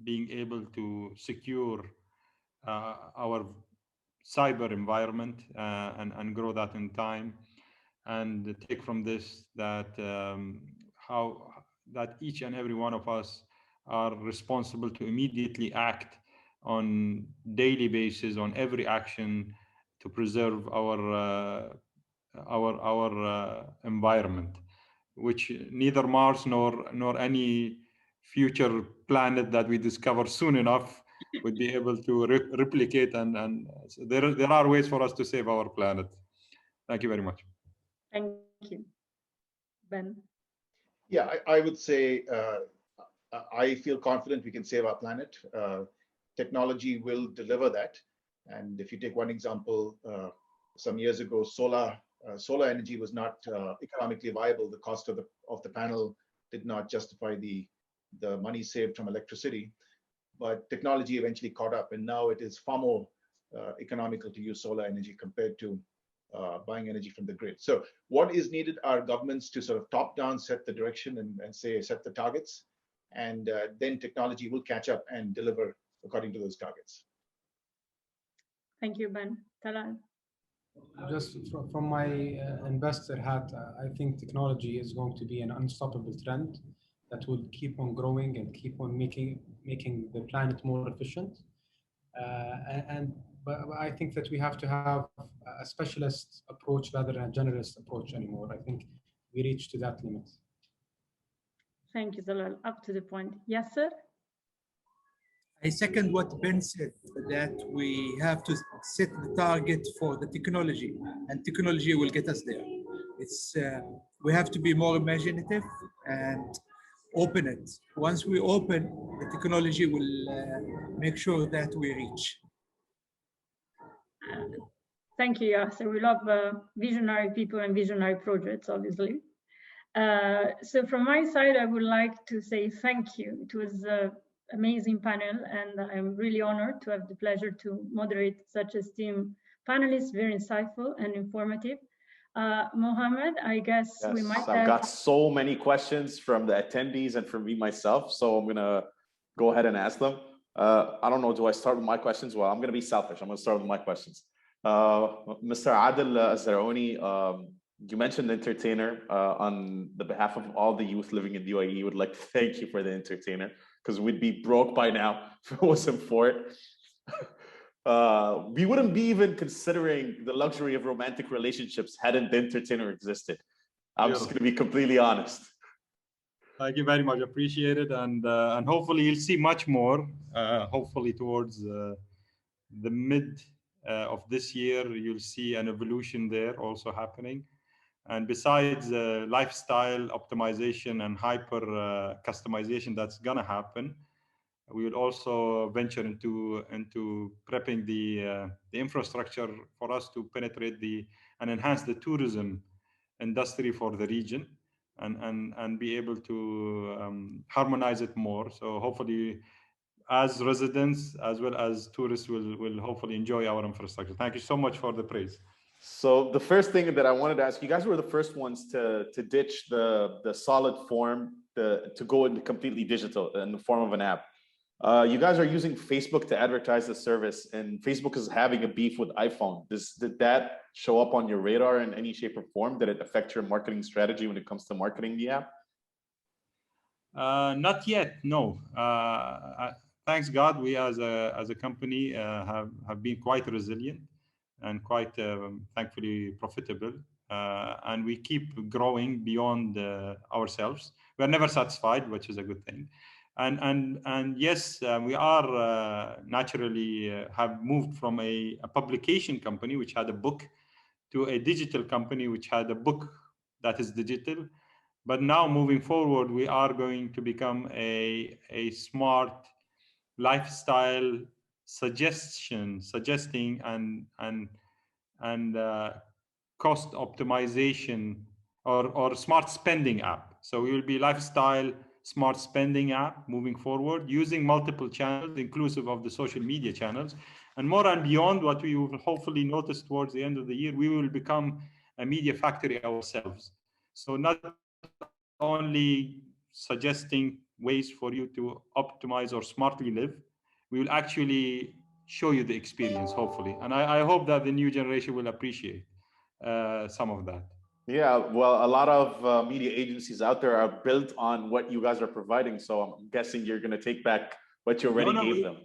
being able to secure our cyber environment and grow that in time, and take from this that how that each and every one of us are responsible to immediately act on daily basis on every action to preserve our environment, which neither Mars nor any future planet that we discover soon enough would be able to replicate. And so there are ways for us to save our planet. Thank you very much. Thank you. Ben. Yeah, I would say I feel confident we can save our planet. Technology will deliver that. And if you take one example, some years ago, solar energy was not economically viable. The cost of the panel did not justify the money saved from electricity. But technology eventually caught up, and now it is far more economical to use solar energy compared to buying energy from the grid. So what is needed are governments to sort of top down set the direction and set the targets, and then technology will catch up and deliver according to those targets. Thank you, Ben. Talal. Just from my investor hat, I think technology is going to be an unstoppable trend that will keep on growing and keep on making the planet more efficient. But I think that we have to have a specialist approach rather than a generalist approach anymore. I think we reached to that limit. Thank you, Talal. Up to the point. Yes, sir. I second what Ben said, that we have to set the target for the technology, and technology will get us there. It's we have to be more imaginative and open it. Once we open, the technology will make sure that we reach. Thank you, Yasser. We love visionary people and visionary projects, obviously. So from my side, I would like to say thank you. It was an amazing panel, and I'm really honored to have the pleasure to moderate such esteemed panelists, very insightful and informative. Mohammed, I guess yes, we might I've got so many questions from the attendees and from me myself, so I'm gonna go ahead and ask them. I don't know, do I start with my questions? Well, I'm gonna be selfish. I'm gonna start with my questions. Mr. Adel Azraouni, you mentioned entertainer. On the behalf of all the youth living in the UAE, would like to thank you for the entertainer, because we'd be broke by now if it wasn't for it. We wouldn't be even considering the luxury of romantic relationships hadn't the entertainer existed. I'm just going to be completely honest. Thank you very much. Appreciate it. And hopefully you'll see much more. Hopefully towards the mid of this year, you'll see an evolution there also happening. And besides lifestyle optimization and hyper customization that's going to happen, we will also venture into prepping the infrastructure for us to penetrate and enhance the tourism industry for the region, and be able to harmonize it more. So hopefully, as residents as well as tourists will hopefully enjoy our infrastructure. Thank you so much for the praise. So the first thing that I wanted to ask, you guys were the first ones to ditch the solid form to go into completely digital in the form of an app. You guys are using Facebook to advertise the service, and Facebook is having a beef with iPhone. Did that show up on your radar in any shape or form? Did it affect your marketing strategy when it comes to marketing the app? Not yet, no. Thanks God, we as a company have been quite resilient and quite thankfully profitable, and we keep growing beyond ourselves. We're never satisfied, which is a good thing. And yes, we are naturally have moved from a publication company which had a book to a digital company which had a book that is digital. But now moving forward, we are going to become a smart lifestyle suggesting and cost optimization or smart spending app. So we will be lifestyle smart spending app moving forward, using multiple channels, inclusive of the social media channels. And more and beyond, what we will hopefully notice towards the end of the year, we will become a media factory ourselves. So not only suggesting ways for you to optimize or smartly live, we will actually show you the experience, hopefully. And I hope that the new generation will appreciate some of that. Yeah, well, a lot of media agencies out there are built on what you guys are providing. So I'm guessing you're going to take back what you already gave them.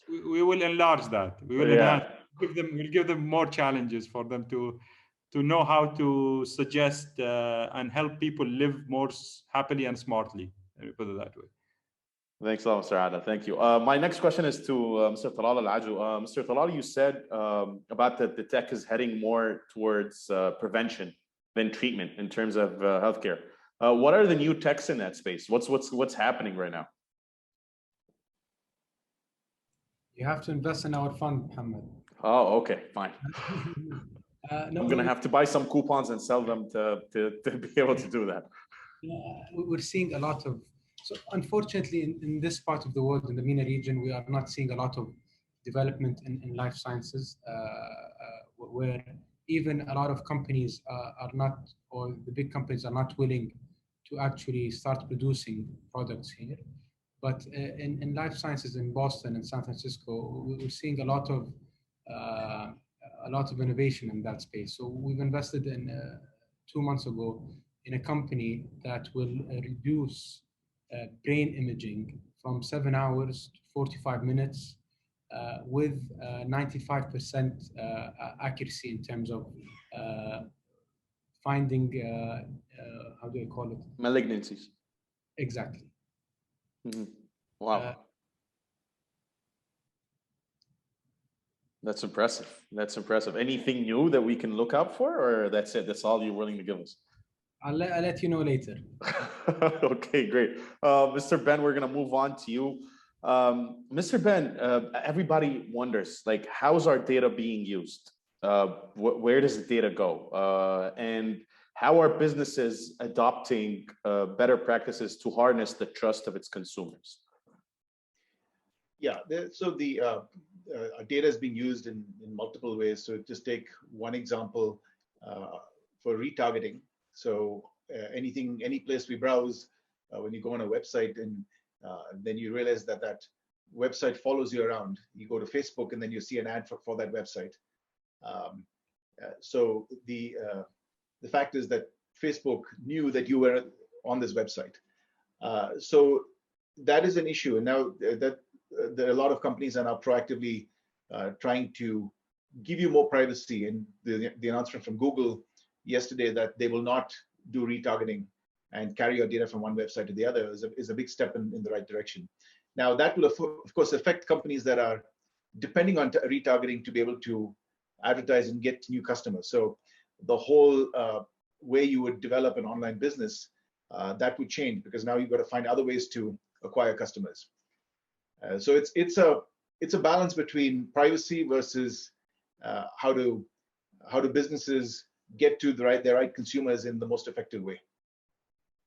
We will enlarge that. We will enhance. We'll give them more challenges for them to know how to suggest and help people live more happily and smartly. Let me put it that way. Thanks a lot, Mr. Ada. Thank you. My next question is to Mr. Talal Al-Aju. Mr. Talal, you said about that the tech is heading more towards prevention than treatment in terms of healthcare. What are the new techs in that space? What's happening right now? You have to invest in our fund, Muhammad. Oh, okay, fine. No, I'm gonna have to buy some coupons and sell them to be able to do that. we're seeing a lot of, so unfortunately in this part of the world, in the MENA region, we are not seeing a lot of development in life sciences, where even a lot of companies are not, or the big companies are not willing to actually start producing products here. But in life sciences in Boston and San Francisco, we're seeing a lot of innovation in that space. So we've invested in 2 months ago in a company that will reduce brain imaging from 7 hours to 45 minutes with 95% accuracy in terms of finding, how do I call it? Malignancies. Exactly. Mm-hmm. Wow. That's impressive. That's impressive. Anything new that we can look out for, or that's it? That's all you're willing to give us? I'll let you know later. Okay, great. Mr. Ben, we're going to move on to you. Mr. Ben, everybody wonders, like, how's our data being used? Where does the data go? And how are businesses adopting better practices to harness the trust of its consumers? Yeah, so the data is being used in multiple ways. So just take one example for retargeting. So any place we browse, when you go on a website and then you realize that that website follows you around. You go to Facebook and then you see an ad for that website. So the fact is that Facebook knew that you were on this website. So that is an issue. And now that there are a lot of companies are now proactively trying to give you more privacy. And the announcement from Google yesterday that they will not do retargeting and carry your data from one website to the other is a big step in the right direction. Now that will of course affect companies that are depending on retargeting to be able to advertise and get new customers. So the whole way you would develop an online business, that would change, because now you've got to find other ways to acquire customers. So it's a balance between privacy versus how do businesses get to the right consumers in the most effective way.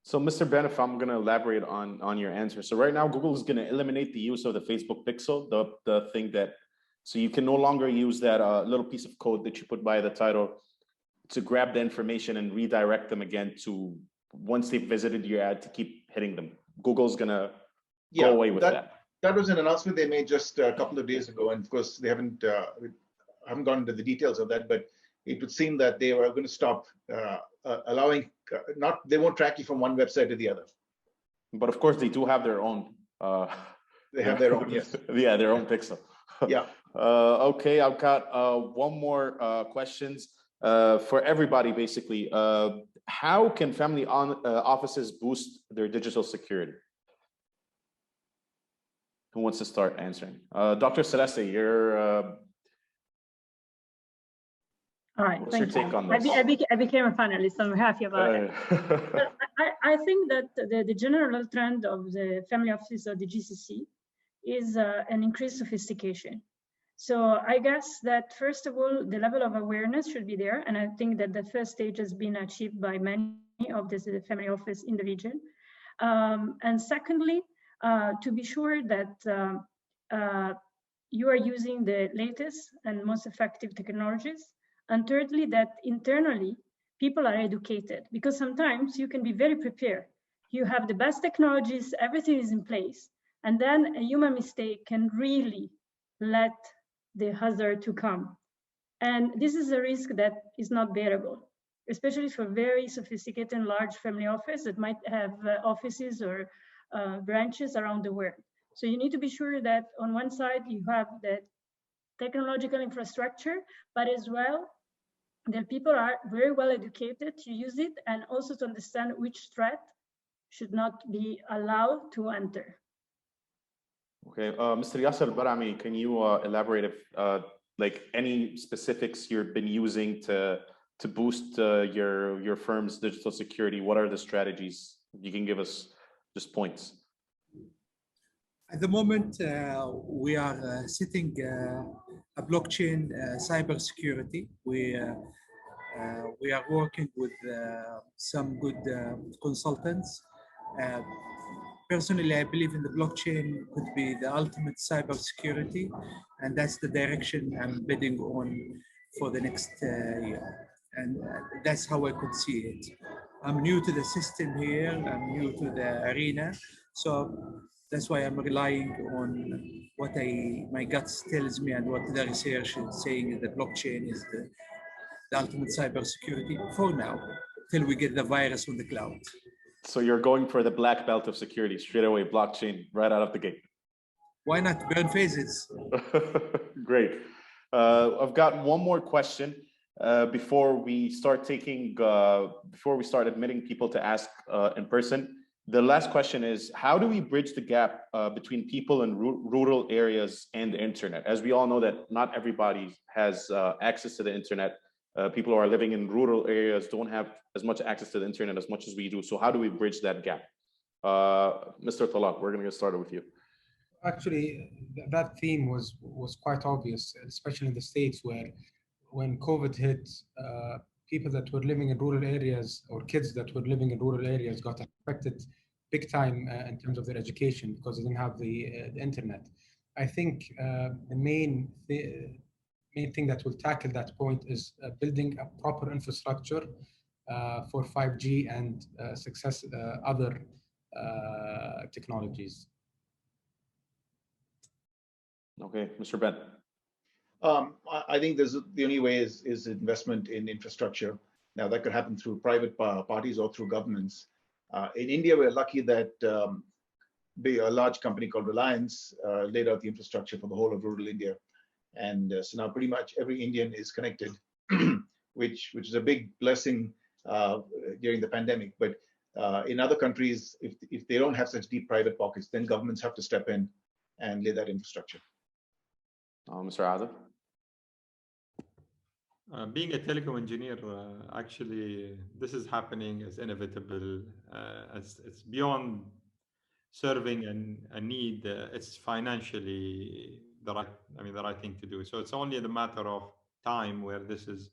So, Mr. Ben, if I'm going to elaborate on your answer. So right now, Google is going to eliminate the use of the Facebook pixel, the thing that, so you can no longer use that little piece of code that you put by the title to grab the information and redirect them again to, once they've visited your ad, to keep hitting them. Google's going to go away with that. That was an announcement they made just a couple of days ago. And of course, they haven't gone into the details of that, but it would seem that they were going to stop allowing, they won't track you from one website to the other. But of course, they do have their own. They have their own, yes. Yeah, their own pixel. Yeah. Okay, I've got one more questions for everybody, basically. How can family offices boost their digital security? Who wants to start answering? Dr. Celeste, you're... All right, what's your take on this? I became a panelist, so I'm happy about it. But I think that the general trend of the family office or the GCC is an increased sophistication. So I guess that first of all, the level of awareness should be there. And I think that the first stage has been achieved by many of the family office in the region. And secondly, to be sure that you are using the latest and most effective technologies. And thirdly, that internally, people are educated, because sometimes you can be very prepared. You have the best technologies, everything is in place. And then a human mistake can really let the hazard to come. And this is a risk that is not bearable, especially for very sophisticated and large family office that might have offices or branches around the world. So you need to be sure that on one side you have the technological infrastructure, but as well, that people are very well educated to use it and also to understand which threat should not be allowed to enter. Okay, Mr. Yasser Al-Barami, can you elaborate if like any specifics you've been using to to boost your firm's digital security? What are the strategies? You can give us just points. At the moment, we are setting a blockchain cybersecurity. We are working with some good consultants. Personally, I believe in the blockchain could be the ultimate cybersecurity, and that's the direction I'm bidding on for the next year. And that's how I could see it. I'm new to the system here. I'm new to the arena, so that's why I'm relying on what my guts tells me and what the research is saying that blockchain is the ultimate cybersecurity for now, till we get the virus on the cloud. So you're going for the black belt of security straight away, blockchain, right out of the gate. Why not burn phases? Great. I've got one more question before we start admitting people to ask in person. The last question is, how do we bridge the gap between people in rural areas and the internet? As we all know that not everybody has access to the internet. People who are living in rural areas don't have as much access to the internet as much as we do. So how do we bridge that gap? Mr. Talak, we're going to get started with you. Actually, that theme was quite obvious, especially in the States, where when COVID hit, people that were living in rural areas or kids that were living in rural areas got affected big time in terms of their education because they didn't have the internet. I think the main thing that will tackle that point is building a proper infrastructure for 5G and other technologies. Okay, Mr. Ben. I think the only way is investment in infrastructure. Now that could happen through private parties or through governments. In India, we're lucky that a large company called Reliance laid out the infrastructure for the whole of rural India. And so now pretty much every Indian is connected, which is a big blessing during the pandemic. But in other countries, if they don't have such deep private pockets, then governments have to step in and lay that infrastructure. Mr. Adil? Being a telecom engineer, actually, this is happening as inevitable. It's beyond serving a need. It's financially the right thing to do. So it's only a matter of time where this is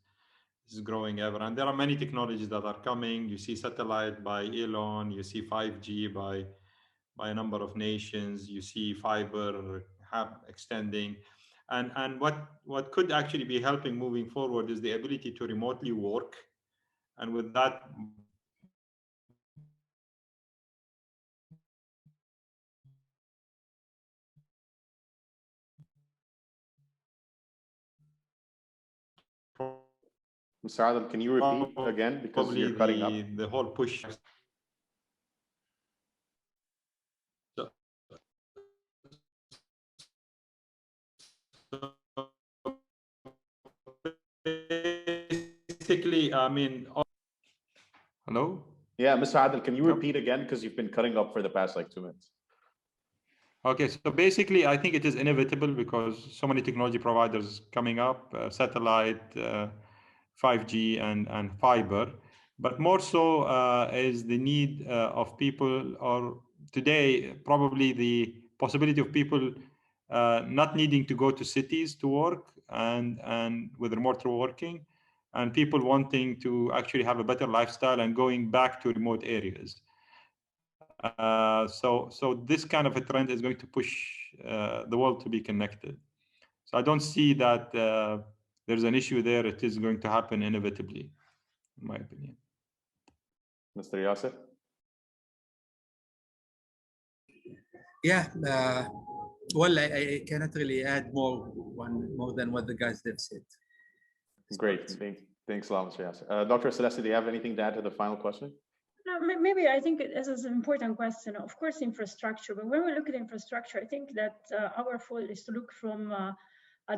growing ever. And there are many technologies that are coming. You see satellite by Elon. You see 5G by a number of nations. You see fiber extending. And what could actually be helping moving forward is the ability to remotely work. And with that, Mr. Adil, can you repeat again because you're cutting up? The whole push. Basically, hello? Yeah, Mr. Adil, can you repeat again because you've been cutting up for the past like 2 minutes? Okay, so basically, I think it is inevitable because so many technology providers coming up, satellite, 5G, and fiber. But more so is the need of people, or today, probably the possibility of people not needing to go to cities to work and with remote working, and people wanting to actually have a better lifestyle and going back to remote areas. So this kind of a trend is going to push the world to be connected. So I don't see that there's an issue there. It is going to happen inevitably, in my opinion. Mr. Yasser? Yeah, well, I cannot really add more than what the guys have said. Great, thanks a lot, Mr. Yasser. Dr. Celeste, do you have anything to add to the final question? No, maybe I think this is an important question. Of course, infrastructure, but when we look at infrastructure, I think that our fault is to look from a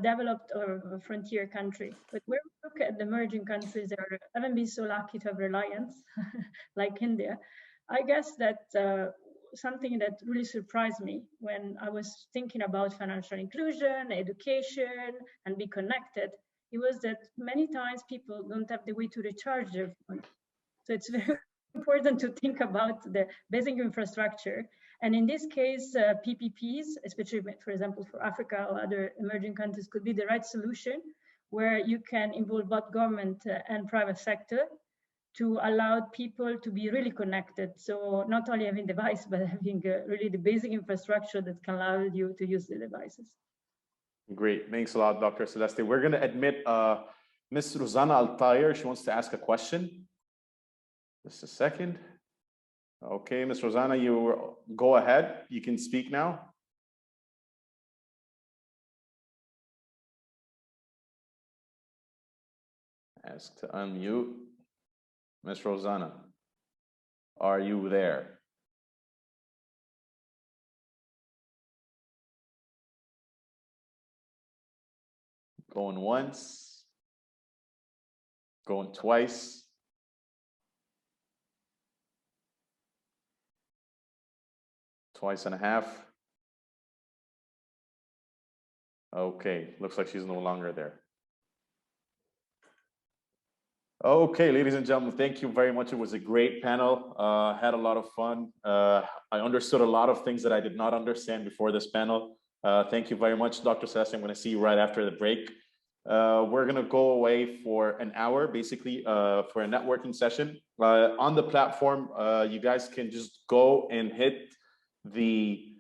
developed or a frontier country. But when we look at the emerging countries that haven't been so lucky to have reliance, like India, I guess that something that really surprised me when I was thinking about financial inclusion, education, and be connected, it was that many times people don't have the way to recharge their phone. So it's very important to think about the basic infrastructure. And in this case, PPPs, especially, for example, for Africa or other emerging countries, could be the right solution, where you can involve both government and private sector to allow people to be really connected. So not only having device, but having really the basic infrastructure that can allow you to use the devices. Great, thanks a lot, Dr. Celeste. We're going to admit Ms. Rosanna Altair. She wants to ask a question. Just a second. Okay, Ms. Rosanna, you go ahead. You can speak now. Ask to unmute. Ms. Rosanna, are you there? Going once, going twice. Twice and a half. Okay, looks like she's no longer there. Okay, ladies and gentlemen, thank you very much. It was a great panel. Had a lot of fun. I understood a lot of things that I did not understand before this panel. Thank you very much, Dr. Celeste. I'm going to see you right after the break. We're going to go away for an hour, basically, for a networking session. On the platform, you guys can just go and hit the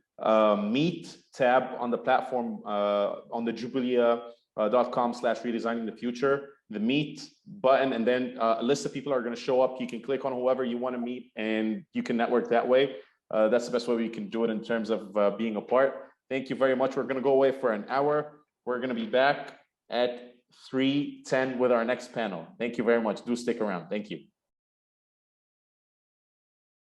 Meet tab on the platform on the jubilee.com/redesigning the future, the Meet button, and then a list of people are going to show up. You can click on whoever you want to meet and you can network that way. That's the best way we can do it in terms of being a part. Thank you very much. We're going to go away for an hour. We're going to be back at 3:10 with our next panel. Thank you very much. Do stick around. Thank you.